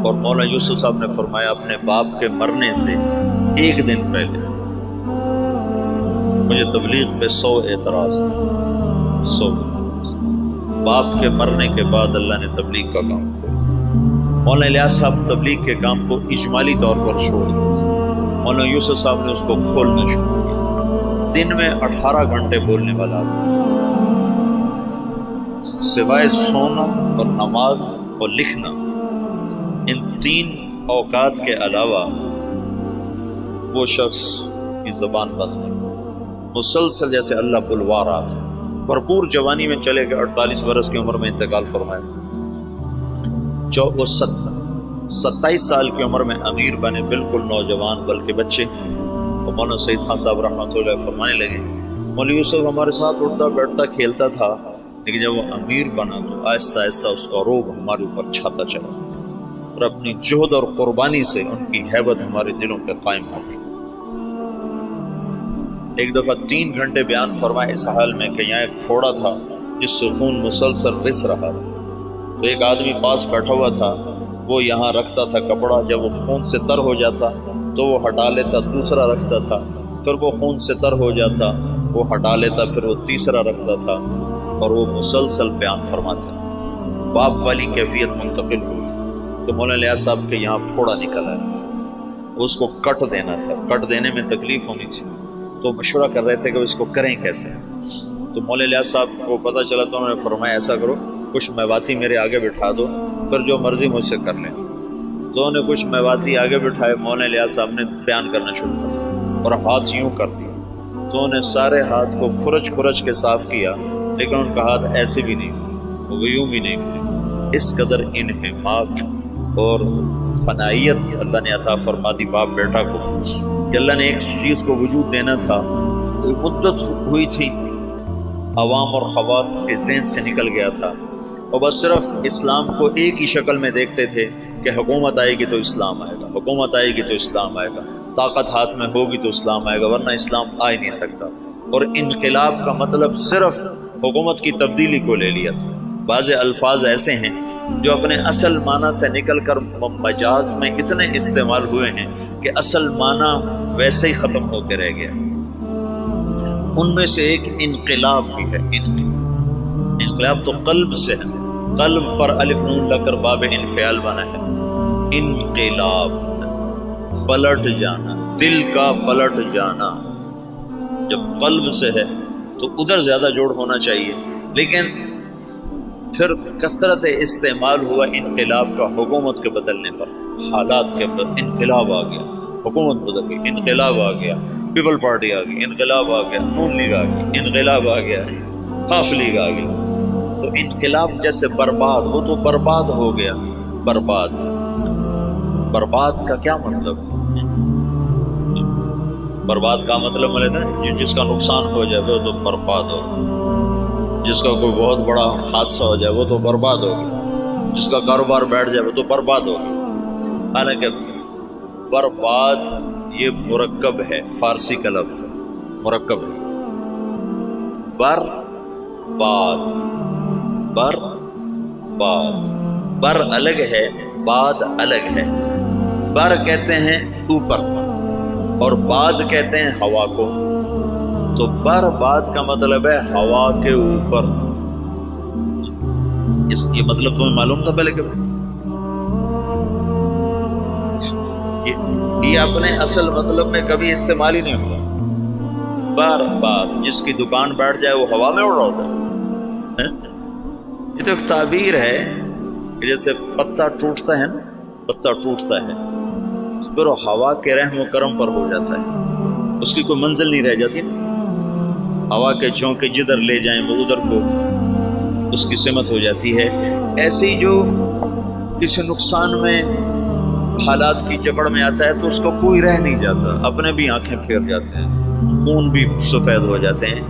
اور مولانا یوسف صاحب نے فرمایا اپنے باپ کے مرنے سے 1 دن پہلے مجھے تبلیغ پہ 100 اعتراض تھے، 100 باپ کے مرنے کے بعد اللہ نے تبلیغ کا کام کیا۔ مولانا الیاس صاحب تبلیغ کے کام کو اجمالی طور پر چھوڑ دیے، مولانا یوسف صاحب نے اس کو کھولنا شروع کیا۔ دن میں 18 گھنٹے بولنے والا آدمی، سوائے سونا اور نماز اور لکھنا، ان 3 اوقات کے علاوہ وہ شخص کی زبان بند ہے۔ مسلسل جیسے اللہ بلوا رہا تھا، بھرپور جوانی میں چلے گئے، 48 برس کی عمر میں انتقال فرمایا۔ 27 سال کی عمر میں امیر بنے، بالکل نوجوان بلکہ بچے۔ اور مولانا سعید خان صاحب رحمۃ اللہ فرمانے لگے، مولوی یوسف ہمارے ساتھ اٹھتا بیٹھتا کھیلتا تھا، لیکن جب وہ امیر بنا تو آہستہ آہستہ اس کا روب ہمارے اوپر چھاتا چلا، اور اپنی جہد اور قربانی سے ان کی ہیبت ہمارے دلوں پہ قائم ہو گئی۔ ایک دفعہ 3 گھنٹے بیان فرمائے اس حال میں کہ یہاں ایک پھوڑا تھا جس سے خون مسلسل رس رہا تھا، تو ایک آدمی پاس بیٹھا ہوا تھا، وہ یہاں رکھتا تھا کپڑا، جب وہ خون سے تر ہو جاتا تو وہ ہٹا لیتا، دوسرا رکھتا تھا، پھر وہ خون سے تر ہو جاتا وہ ہٹا لیتا، پھر وہ تیسرا رکھتا تھا، اور وہ مسلسل بیان فرماتے۔ باپ والی کیفیت منتقل ہوئی تو مولانا الیاس صاحب کے یہاں پھوڑا نکل آیا، اس کو کٹ دینا تھا، کٹ دینے میں تکلیف ہونی تھی، تو مشورہ کر رہے تھے کہ اس کو کریں کیسے۔ تو مولانا الیاس صاحب کو پتہ چلا تو انہوں نے فرمایا ایسا کرو، کچھ میواتی میرے آگے بٹھا دو، پھر جو مرضی مجھ سے کر لیں۔ تو انہوں نے کچھ میواتی آگے بٹھائے، مولانا الیاس صاحب نے بیان کرنا شروع کیا اور ہاتھ یوں کر دیا، تو انہوں نے سارے ہاتھ کو کھرچ کھرچ کے صاف کیا، لیکن ان کا ہاتھ ایسے بھی نہیں وہ یوں بھی نہیں ہوئے۔ اس قدر انہماک اور فنائیت اللہ نے عطا فرما دی باپ بیٹا کو کہ اللہ نے ایک چیز کو وجود دینا تھا، مدت ہوئی تھی، عوام اور خواص کے ذہن سے نکل گیا تھا، اور بس صرف اسلام کو ایک ہی شکل میں دیکھتے تھے کہ حکومت آئے گی تو اسلام آئے گا، حکومت آئے گی تو اسلام آئے گا، طاقت ہاتھ میں ہوگی تو اسلام آئے گا، ورنہ اسلام آ ہی نہیں سکتا۔ اور انقلاب کا مطلب صرف حکومت کی تبدیلی کو لے لیا تھا۔ بعض الفاظ ایسے ہیں جو اپنے اصل معنی سے نکل کر مجاز میں اتنے استعمال ہوئے ہیں کہ اصل معنی ویسے ہی ختم ہو کے رہ گیا۔ ان میں سے ایک انقلاب بھی ہے۔ انقلاب تو قلب سے ہے، قلب پر الف نون لگ کر باب انفعال بنا ہے۔ انقلاب پلٹ جانا، دل کا پلٹ جانا، جب قلب سے ہے تو ادھر زیادہ جوڑ ہونا چاہیے، لیکن پھر کثرت استعمال ہوا انقلاب کا حکومت کے بدلنے پر، حالات کے بدل، انقلاب آ گیا، حکومت بدل گئی، انقلاب آ گیا، پیپل پارٹی آ گئی، انقلاب آ گیا، نون لیگ آ گئی، انقلاب آ گیا، خاف لیگ آ گئی۔ تو انقلاب جیسے برباد، وہ تو برباد ہو گیا۔ برباد، برباد کا کیا مطلب؟ برباد کا مطلب ہے جس کا نقصان ہو جائے وہ تو برباد ہو، جس کا کوئی بہت بڑا حادثہ ہو جائے وہ تو برباد ہو گیا، جس کا کاروبار بیٹھ جائے وہ تو برباد ہو گیا۔ حالانکہ برباد یہ مرکب ہے، فارسی کا لفظ مرکب ہے۔ برباد، برباد، بر الگ ہے، باد الگ ہے۔ بر کہتے ہیں اوپر اور باد کہتے ہیں ہوا کو، تو برباد کا مطلب ہے ہوا کے اوپر۔ یہ مطلب تمہیں معلوم تھا پہلے کہ یہ اپنے اصل مطلب میں کبھی استعمال ہی نہیں ہوا۔ برباد، جس کی دکان بیٹھ جائے وہ ہوا میں اڑ رہا ہوتا ہے۔ یہ تو ایک تعبیر ہے کہ جیسے پتا ٹوٹتا ہے نا، پتا ٹوٹتا ہے پھر وہ ہوا کے رحم و کرم پر ہو جاتا ہے، اس کی کوئی منزل نہیں رہ جاتی نا، ہوا کے جھونکے جدھر لے جائیں وہ ادھر کو اس کی سمت ہو جاتی ہے۔ ایسے ہی جو کسی نقصان میں حالات کی جکڑ میں آتا ہے تو اس کو کوئی رہ نہیں جاتا، اپنے بھی آنکھیں پھیر جاتے ہیں، خون بھی سفید ہو جاتے ہیں،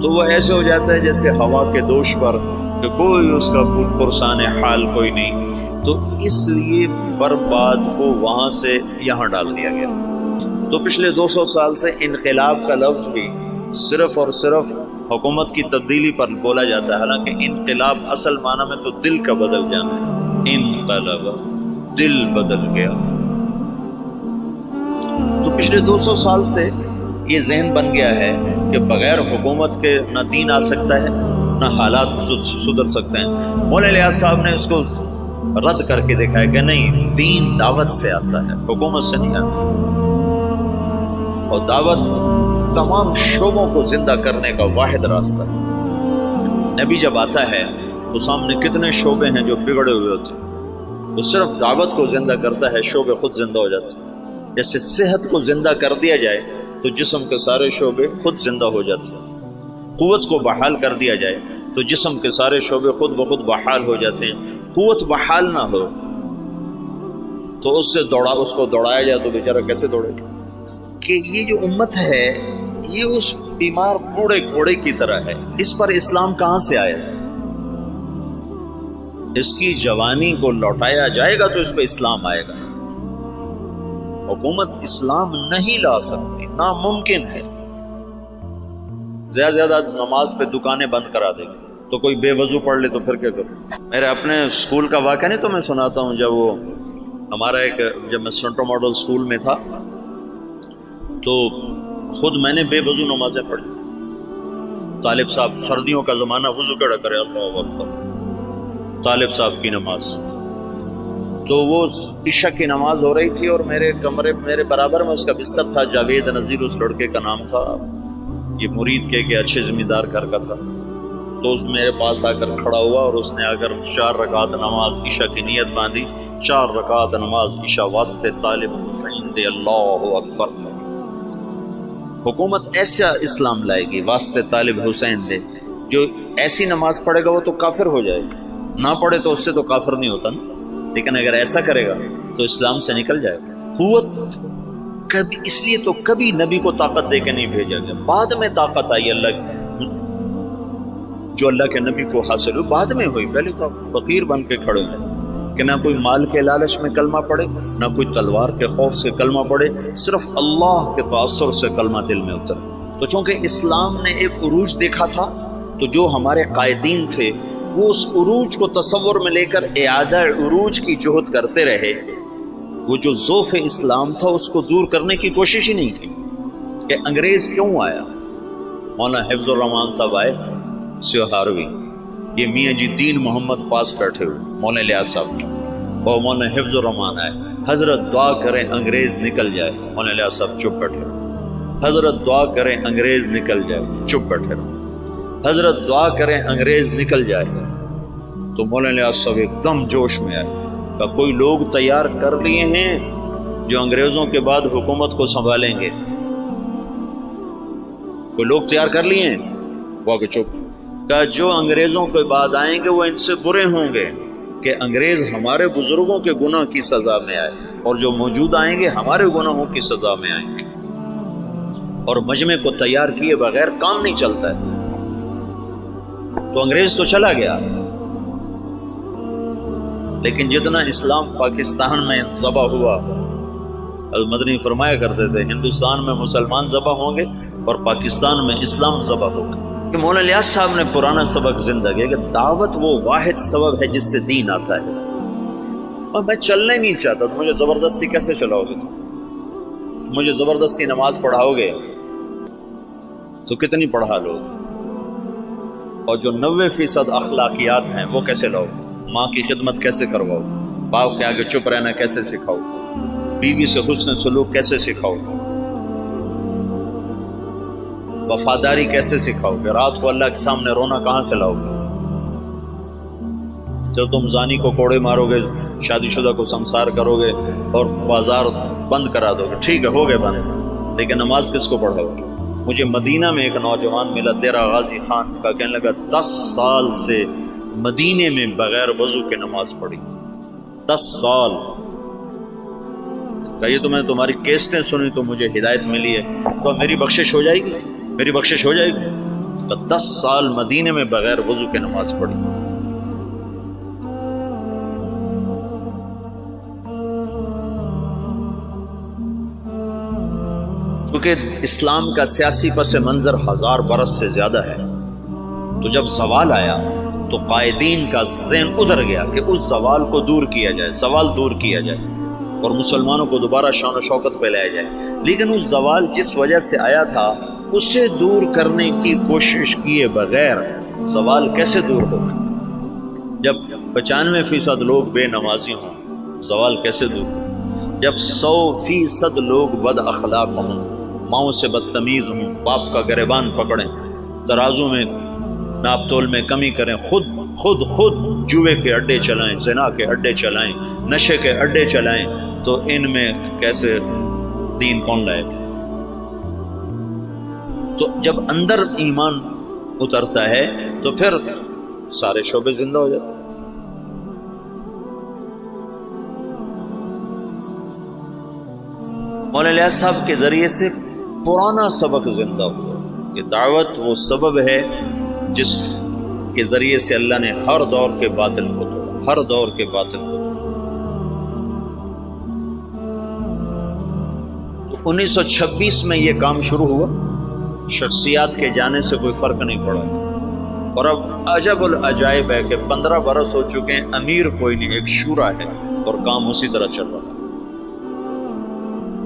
تو وہ ایسے ہو جاتا ہے جیسے ہوا کے دوش پر کہ کوئی اس کا پرسان حال کوئی نہیں۔ تو اس لیے برباد کو وہاں سے یہاں ڈال دیا گیا۔ تو پچھلے 200 سال سے انقلاب کا لفظ بھی صرف اور صرف حکومت کی تبدیلی پر بولا جاتا ہے، حالانکہ انقلاب اصل معنی میں تو دل کا بدل جانا ہے۔ انقلب، دل بدل گیا۔ تو پچھلے 200 سال سے یہ ذہن بن گیا ہے کہ بغیر حکومت کے نہ دین آ سکتا ہے نہ حالات سدھر سکتے ہیں۔ مولانا الیاس صاحب نے اس کو رد کر کے دیکھا ہے کہ نہیں، دین دعوت سے آتا ہے، حکومت سے نہیں آتا، اور دعوت تمام شعبوں کو زندہ کرنے کا واحد راستہ ہے۔ نبی جب آتا ہے تو سامنے کتنے شعبے ہیں جو بگڑے ہوئے ہوتے ہیں. وہ صرف دعوت کو زندہ کرتا ہے، شعبے خود زندہ ہو جاتے ہیں. جیسے صحت کو زندہ کر دیا جائے تو جسم کے سارے شعبے خود زندہ ہو جاتے ہیں. قوت کو بحال کر دیا جائے تو جسم کے سارے شعبے خود بخود بحال ہو جاتے ہیں. قوت بحال نہ ہو تو اس کو دوڑایا جائے تو بیچارہ کیسے دوڑے گا؟ کہ یہ جو امت ہے یہ اس بیمار بوڑھے گھوڑے کی طرح ہے. اس پر اسلام کہاں سے آیا؟ اس کی جوانی کو لوٹایا جائے گا تو اس پہ اسلام آئے گا. حکومت اسلام نہیں لا سکتی، ناممکن ہے. زیادہ نماز پہ دکانیں بند کرا دے گی تو کوئی بے وضو پڑھ لے تو پھر کیا کروں؟ میرے اپنے اسکول کا واقعہ نہیں تو میں سناتا ہوں. جب میں سنٹر ماڈل اسکول میں تھا تو خود میں نے بے وضو نمازیں پڑھی. طالب صاحب، سردیوں کا زمانہ، وضو کیڑا کرے، اللہ اکبر. طالب صاحب کی نماز تو وہ عشاء کی نماز ہو رہی تھی اور میرے برابر میں اس کا بستر تھا. جاوید نذیر اس لڑکے کا نام تھا. یہ مرید کے اچھے زمیندار گھر کا تھا. تو اس میرے پاس آ کر کھڑا ہوا اور اس نے آ کر 4 رکعت نماز عشاء کی نیت باندھی. 4 رکعت نماز عشاء واسطے طالب حسین دے، اللہ اکبر. حکومت ایسا اسلام لائے گی واسطے طالب حسین دے. جو ایسی نماز پڑھے گا وہ تو کافر ہو جائے گا، نہ پڑھے تو اس سے تو کافر نہیں ہوتا نا. لیکن اگر ایسا کرے گا تو اسلام سے نکل جائے گا. قوت کبھی، اس لیے تو کبھی نبی کو طاقت دے کے نہیں بھیجا گیا. بعد میں طاقت آئی اللہ کی، جو اللہ کے نبی کو حاصل ہوئی بعد میں ہوئی. پہلے تو فقیر بن کے کھڑے ہیں کہ نہ کوئی مال کے لالچ میں کلمہ پڑھے، نہ کوئی تلوار کے خوف سے کلمہ پڑھے، صرف اللہ کے تاثر سے کلمہ دل میں اترے. تو چونکہ اسلام نے ایک عروج دیکھا تھا تو جو ہمارے قائدین تھے وہ اس عروج کو تصور میں لے کر اعادہ عروج کی جہد کرتے رہے. وہ جو ذوف اسلام تھا اس کو دور کرنے کی کوشش ہی نہیں کی کہ انگریز کیوں آیا. مولانا حفظ الرحمان صاحب آئے سیوہاروی، یہ میاں جی دین محمد پاس بیٹھے ہوئے، مولانا الیاس صاحب اور مولانا حفظ الرحمان آئے. حضرت دعا کریں انگریز نکل جائے. مولانا الیاس صاحب چپ بیٹھے. حضرت دعا کریں انگریز نکل جائے. چپ بیٹھے. حضرت دعا کریں انگریز نکل جائے. تو مولانا الیاس صاحب ایک دم جوش میں آئے کہ کوئی لوگ تیار کر لیے ہیں جو انگریزوں کے بعد حکومت کو سنبھالیں گے. کوئی لوگ تیار کر لیے ہیں. وہ کہ چپ. کہ جو انگریزوں کے بعد آئیں گے وہ ان سے برے ہوں گے کہ انگریز ہمارے بزرگوں کے گناہ کی سزا میں آئے، اور جو موجود آئیں گے ہمارے گناہوں کی سزا میں آئیں گے. اور مجمع کو تیار کیے بغیر کام نہیں چلتا ہے. تو انگریز تو چلا گیا، لیکن جتنا اسلام پاکستان میں ذبح ہوا، مدنی فرمایا کرتے تھے ہندوستان میں مسلمان ذبح ہوں گے اور پاکستان میں اسلام ذبح ہوگا. کہ مولانا الیاس صاحب نے پرانا سبق زندہ کیا کہ دعوت وہ واحد سبب ہے جس سے دین آتا ہے. اور میں چلنا ہی نہیں چاہتا تو مجھے زبردستی کیسے چلاؤ گے؟ مجھے زبردستی نماز پڑھاؤ گے تو کتنی پڑھا لو؟ اور جو 90% اخلاقیات ہیں وہ کیسے لاؤ؟ ماں کی خدمت کیسے کرواؤ؟ باپ کے آگے چپ رہنا کیسے سکھاؤ؟ بیوی سے حسن سلوک کیسے سکھاؤ؟ وفاداری کیسے سکھاؤ گے؟ رات کو اللہ کے سامنے رونا کہاں سے لاؤ گے؟ جب تم زانی کو کوڑے مارو گے، شادی شدہ کو سمسار کرو گے اور بازار بند کرا دو گے، ٹھیک ہے ہو گئے بند، لیکن نماز کس کو پڑھاؤ گے؟ مجھے مدینہ میں ایک نوجوان ملا دیرہ غازی خان کا، کہنے لگا 10 سال سے مدینے میں بغیر وضو کے نماز پڑھی. 10 سال. کہیے تو میں نے تمہاری کیسٹیں سنی تو مجھے ہدایت ملی ہے تو میری بخشش ہو جائے گی؟ میری بخشش ہو جائے گی؟ 10 سال مدینے میں بغیر وضو کے نماز پڑھی. کیونکہ اسلام کا سیاسی پس منظر 1000 برس سے زیادہ ہے. تو جب زوال آیا تو قائدین کا ذہن ادھر گیا کہ اس زوال کو دور کیا جائے، زوال دور کیا جائے اور مسلمانوں کو دوبارہ شان و شوکت پہ لایا جائے. لیکن اس زوال جس وجہ سے آیا تھا اسے دور کرنے کی کوشش کیے بغیر زوال کیسے دور ہوگا؟ جب 95% لوگ بے نمازی ہوں زوال کیسے دور ہوگا؟ جب 100% لوگ بد اخلاق ہوں، ماؤں سے بدتمیز ہوں، باپ کا گریبان پکڑیں، ترازو میں ناپ تول میں کمی کریں، خود جوے کے اڈے چلائیں، زنا کے اڈے چلائیں، نشے کے اڈے چلائیں، تو ان میں کیسے دین کون لائے گا؟ تو جب اندر ایمان اترتا ہے تو پھر سارے شعبے زندہ ہو جاتے ہیں۔ مولانا الیاس صاحب کے ذریعے سے پرانا سبق زندہ ہوا کہ دعوت وہ سبب ہے جس کے ذریعے سے اللہ نے ہر دور کے باطل کو توڑا، ہر دور کے باطل کو توڑا۔ تو 1926 میں یہ کام شروع ہوا، شخصیات کے جانے سے کوئی فرق نہیں پڑا، اور اب عجب العجائب ہے کہ 15 برس ہو چکے ہیں، امیر کوئی نہیں، ایک شورا ہے اور کام اسی طرح چل رہا ہے۔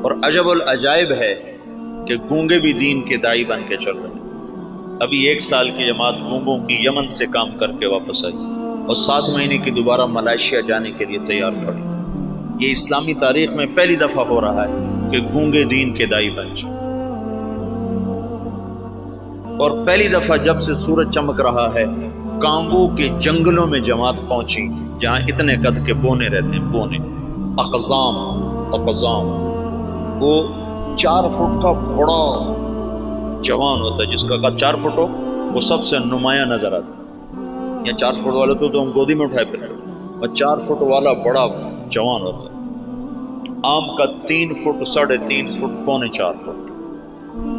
اور عجب العجائب ہے کہ گونگے بھی دین کے داعی بن کے چل رہے ہیں۔ ابھی 1 سال کی جماعت گونگوں کی یمن سے کام کر کے واپس آئی اور 7 مہینے کی دوبارہ ملائیشیا جانے کے لیے تیار کھڑی۔ یہ اسلامی تاریخ میں پہلی دفعہ ہو رہا ہے کہ گونگے دین کے داعی بن جائیں، اور پہلی دفعہ جب سے سورج چمک رہا ہے کانگو کے جنگلوں میں جماعت پہنچی، جہاں اتنے قد کے بونے رہتے ہیں، بونے، اقزام، وہ 4 فٹ کا بڑا جوان ہوتا ہے، جس کا قد 4 فٹ ہو وہ سب سے نمایاں نظر آتا ہے۔ یا 4 فٹ والا تو ہم گودی میں اٹھائے پھرتے، اور 4 فٹ والا بڑا جوان ہوتا ہے۔ عام کا 3 فٹ، 3.5 فٹ، پونے 4 فٹ،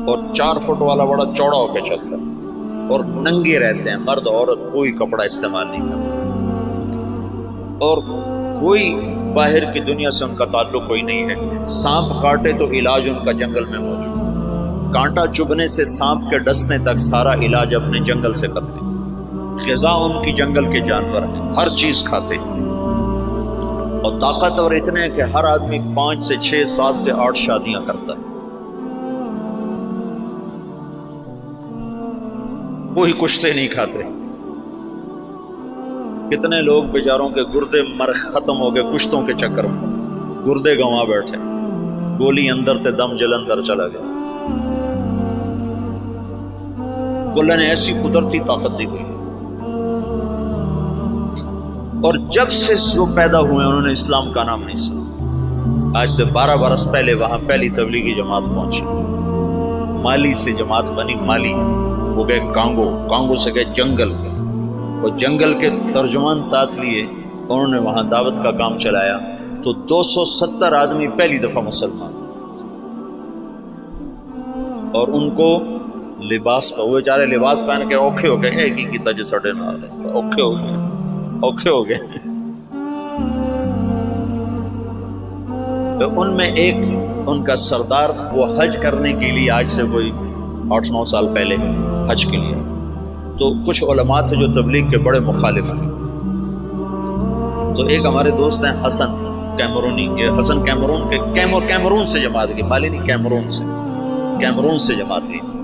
اور 4 فٹ والا بڑا چوڑا ہو کے چلتا ہے، اور ننگے رہتے ہیں، مرد عورت کوئی کپڑا استعمال نہیں کرتا، اور کوئی باہر کی دنیا سے ان کا تعلق کوئی نہیں ہے۔ سانپ کاٹے تو علاج ان کا جنگل میں موجود، کانٹا چبھنے سے سانپ کے ڈسنے تک سارا علاج اپنے جنگل سے کرتے ہیں۔ غذا ان کی جنگل کے جانور ہیں، ہر چیز کھاتے ہیں، اور طاقتور اتنے ہیں کہ ہر آدمی 5 سے 6، 7 سے 8 شادیاں کرتا ہے۔ کوئی کشتے نہیں کھاتے۔ کتنے لوگ بیچاروں کے گردے ختم ہو گئے کشتوں کے چکر میں، گردے گنوا بیٹھے، گولی اندر تے دم جلندر چلا گیا۔ اللہ نے ایسی قدرتی طاقت دی ہوئی، اور جب سے وہ پیدا ہوئے انہوں نے اسلام کا نام نہیں سنا۔ آج سے 12 برس پہلے وہاں پہلی تبلیغی جماعت پہنچی، مالی سے جماعت بنی، مالی، وہ گئے کانگو سے گئے جنگل، اور جنگل کے ترجمان ساتھ لیے، انہوں نے وہاں دعوت کا کام چلایا، تو 270 آدمی پہلی دفعہ مسلمان، اور ان کو لباس وہ بیچارے لباس پہن کے اوکھے ہو گئے، ایک ہی کیتا جو سڑے نال اوکھے ہو گئے۔ تو ان میں ایک ان کا سردار، وہ حج کرنے کے لیے آج سے کوئی 8-9 سال پہلے حج کے لیے، تو کچھ علماء تھے جو تبلیغ کے بڑے مخالف تھے، تو ایک ہمارے دوست ہیں حسن کیمرونی، یہ حسن کیمرون کے کیمرون سے جماعت کی، مالی نہیں، کیمرون سے جماعت کی تھی۔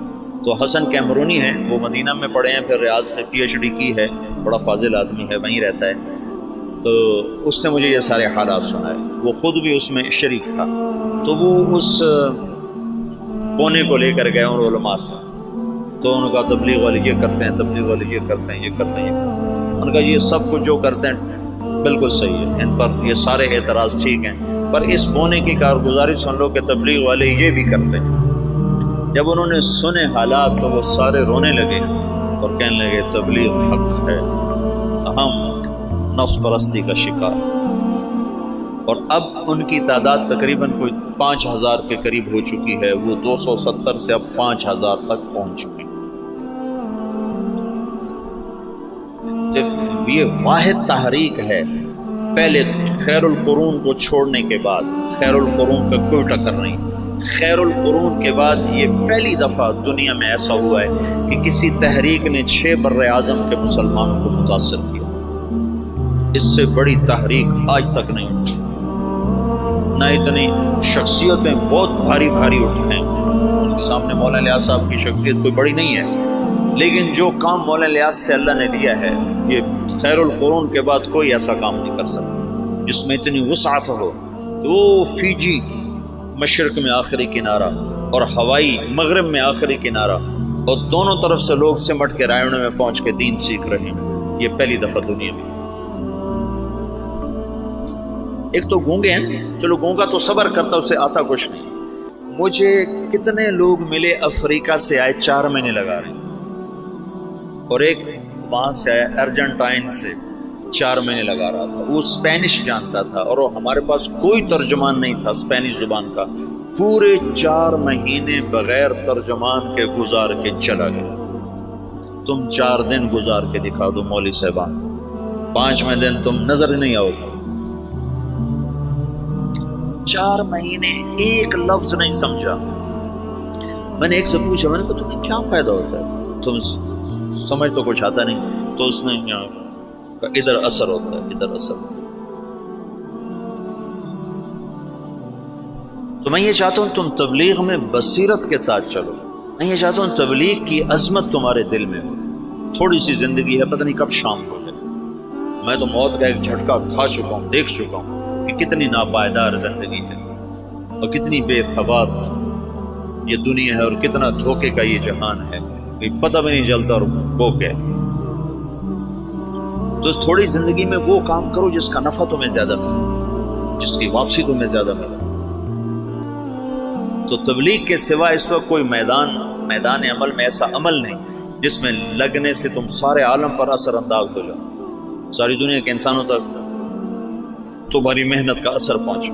تو حسن کیمرونی ہیں، وہ مدینہ میں پڑھے ہیں، پھر ریاض سے PhD کی ہے، بڑا فاضل آدمی ہے، وہیں رہتا ہے۔ تو اس نے مجھے یہ سارے حالات سنائے، وہ خود بھی اس میں شریک تھا، تو وہ اس کونے کو لے کر گئے ان علماء سے، تو ان کا تبلیغ والے یہ کرتے ہیں، تبلیغ والے یہ کرتے ہیں، یہ کرتے ہیں، ان کا یہ سب کچھ جو کرتے ہیں بالکل صحیح ہے، ان پر یہ سارے اعتراض ٹھیک ہیں، پر اس بونے کی کارگزاری سن لو کہ تبلیغ والے یہ بھی کرتے ہیں۔ جب انہوں نے سنے حالات تو وہ سارے رونے لگے اور کہنے لگے تبلیغ حق ہے، ہم نفس پرستی کا شکار، اور اب ان کی تعداد تقریباً کوئی 5000 کے قریب ہو چکی ہے، وہ 270 سے اب 5000 تک پہنچ چکے ہیں۔ یہ واحد تحریک ہے، پہلے خیر القرون کو چھوڑنے کے بعد، خیر القرون کا کوئی ٹکر نہیں، خیر القرون کے بعد یہ پہلی دفعہ دنیا میں ایسا ہوا ہے کہ کسی تحریک نے 6 بر اعظم کے مسلمانوں کو متاثر کیا۔ اس سے بڑی تحریک آج تک نہیں اٹھی، نہ اتنی شخصیتیں بہت بھاری بھاری اٹھی ہیں، ان کے سامنے مولانا الیاس صاحب کی شخصیت کوئی بڑی نہیں ہے، لیکن جو کام مولانا الیاس سے اللہ نے لیا ہے، یہ خیر القرون کے بعد کوئی ایسا کام نہیں کر سکتا جس میں اتنی وسعت ہو۔ وہ فیجی مشرق میں آخری کنارہ اور ہوائی مغرب میں آخری کنارہ، اور دونوں طرف سے لوگ سمٹ کے رائے میں پہنچ کے دین سیکھ رہے ہیں۔ یہ پہلی دفعہ دنیا میں. ایک تو گونگے ہیں، چلو گونگا تو صبر کرتا، اسے آتا کچھ نہیں. مجھے کتنے لوگ ملے افریقہ سے آئے 4 مہینے لگا رہے ہیں، اور ایک وہاں سے آیا ارجنٹائن سے 4 مہینے لگا رہا تھا. وہ اسپینش جانتا تھا اور ہمارے پاس کوئی ترجمان نہیں تھا اسپینش زبان کا. پورے 4 مہینے بغیر ترجمان کے گزار کے چلا گیا. تم 4 دن گزار کے دکھا دو مولوی صاحبان، 5ویں دن تم نظر نہیں آؤ گے. 4 مہینے ایک لفظ نہیں سمجھا. میں نے ایک سے پوچھا، میں نے کہا تمہیں کیا فائدہ ہوتا ہے، تم سمجھ تو کچھ آتا نہیں. تو اس نے کہا ادھر اثر ہوتا ہے، ادھر اثر ہوتا ہے. تو میں یہ چاہتا ہوں تم تبلیغ میں بصیرت کے ساتھ چلو. میں یہ چاہتا ہوں تبلیغ کی عظمت تمہارے دل میں ہو. تھوڑی سی زندگی ہے، پتہ نہیں کب شام ہو جائے. میں تو موت کا ایک جھٹکا کھا چکا ہوں، دیکھ چکا ہوں کہ کتنی ناپائیدار زندگی ہے اور کتنی بے ثبات یہ دنیا ہے، اور کتنا دھوکے کا یہ جہان ہے، پتہ بھی نہیں چلتا اور وہ کیا. تو تھوڑی زندگی میں وہ کام کرو جس کا نفع تمہیں زیادہ ملے، جس کی واپسی تمہیں زیادہ ملے. تو تبلیغ کے سوا اس وقت کوئی میدان عمل میں ایسا عمل نہیں جس میں لگنے سے تم سارے عالم پر اثر انداز ہو جاؤ، ساری دنیا کے انسانوں تک تمہاری محنت کا اثر پہنچے.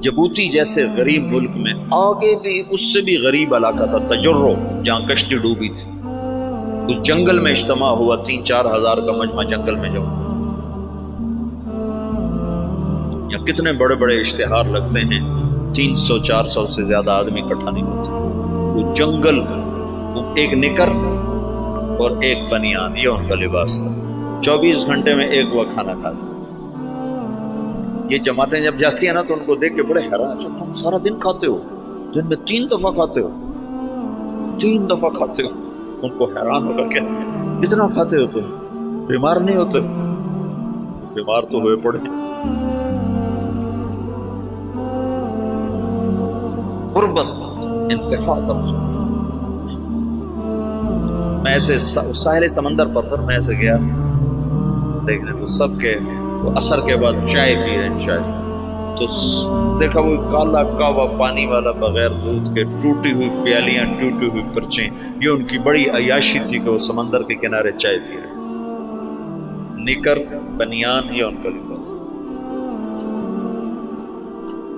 جبوتی جیسے غریب ملک میں آگے بھی اس سے بھی غریب علاقہ تھا تجرو، جہاں کشتی ڈوبی تھی. اس جنگل میں اجتماع ہوا، 3-4 ہزار کا مجمع جنگل میں جمع تھا. یا کتنے بڑے بڑے اشتہار لگتے ہیں، 300-400 سے زیادہ آدمی اکٹھا نہیں ہوتے. وہ جنگل، وہ ایک نکر اور ایک بنیان، یہ ان کا لباس تھا. 24 گھنٹے میں ایک وقت کھانا کھاتے. یہ جماعتیں جب جاتی ہیں نا تو ان کو دیکھ کے بڑے حیران، اچھا تم سارا دن کھاتے ہو، دن میں 3 دفعہ کھاتے ہو، 3 دفعہ کھاتے ہو. ان کو حیران ہو کر کہتے ہیں اتنا کھاتے ہو تم، بیمار نہیں ہوتے؟ بیمار تو ہوئے پڑے. غربت انتہا درجہ. میں ایسے ساحل سمندر پر تھا، میں ایسے گیا دیکھنے تو سب کے اثر کے بعد چائے پی رہے ہیں. چائے تو دیکھا وہ کالا کاوا پانی والا بغیر دودھ کے، ٹوٹی ہوئی پیالیاں، ٹوٹی ہوئی پرچیں. یہ ان کی بڑی عیاشی تھی کہ وہ سمندر کے کنارے چائے پی رہے تھے. نکر بنیان یہ ان کا لباس.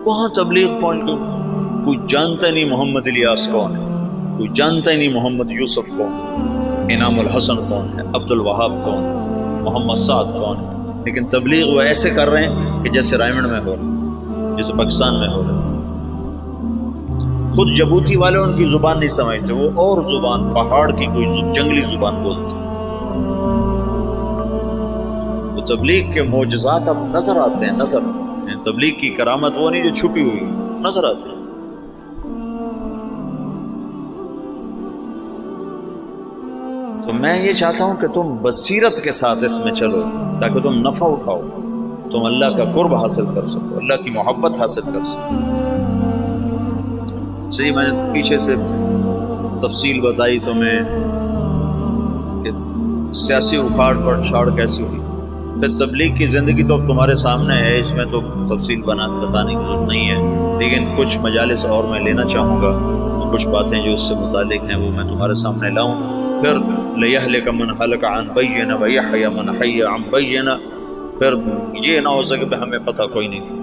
وہاں تبلیغ پہنچ گئی. کوئی جانتا نہیں محمد الیاس کون ہے، کوئی جانتا ہی نہیں محمد یوسف کون ہے، انعام الحسن کون ہے، عبد الوہاب کون ہے، محمد سعد کون ہے. لیکن تبلیغ وہ ایسے کر رہے ہیں کہ جیسے رائمنڈ میں ہو رہے ہیں، جیسے پاکستان میں ہو رہے ہیں. خود جبوتی والے ان کی زبان نہیں سمجھتے، وہ اور زبان، پہاڑ کی کوئی جنگلی زبان بولتے. وہ تبلیغ کے معجزات اب نظر آتے ہیں. نظر تبلیغ کی کرامت وہ نہیں جو چھپی ہوئی، نظر آتے ہیں. تو میں یہ چاہتا ہوں کہ تم بصیرت کے ساتھ اس میں چلو تاکہ تم نفع اٹھاؤ، تم اللہ کا قرب حاصل کر سکو، اللہ کی محبت حاصل کر سکو. صحیح میں نے پیچھے سے تفصیل بتائی تمہیں کہ سیاسی اکھاڑ پڑ کیسی ہوئی. پھر تبلیغ کی زندگی تو اب تمہارے سامنے ہے، اس میں تو تفصیل بتانے کی ضرورت نہیں ہے. لیکن کچھ مجالس اور میں لینا چاہوں گا، کچھ باتیں جو اس سے متعلق ہیں وہ میں تمہارے سامنے لاؤں. پھر لِيَهْلِكَ مَنْ هَلَكَ عَنْ بَيِّنَةٍ وَيَحْيَىٰ مَنْ حَيَّ عَنْ بَيِّنَةٍ. پھر یہ نہ ہو سکے کہ ہمیں پتہ کوئی نہیں تھی.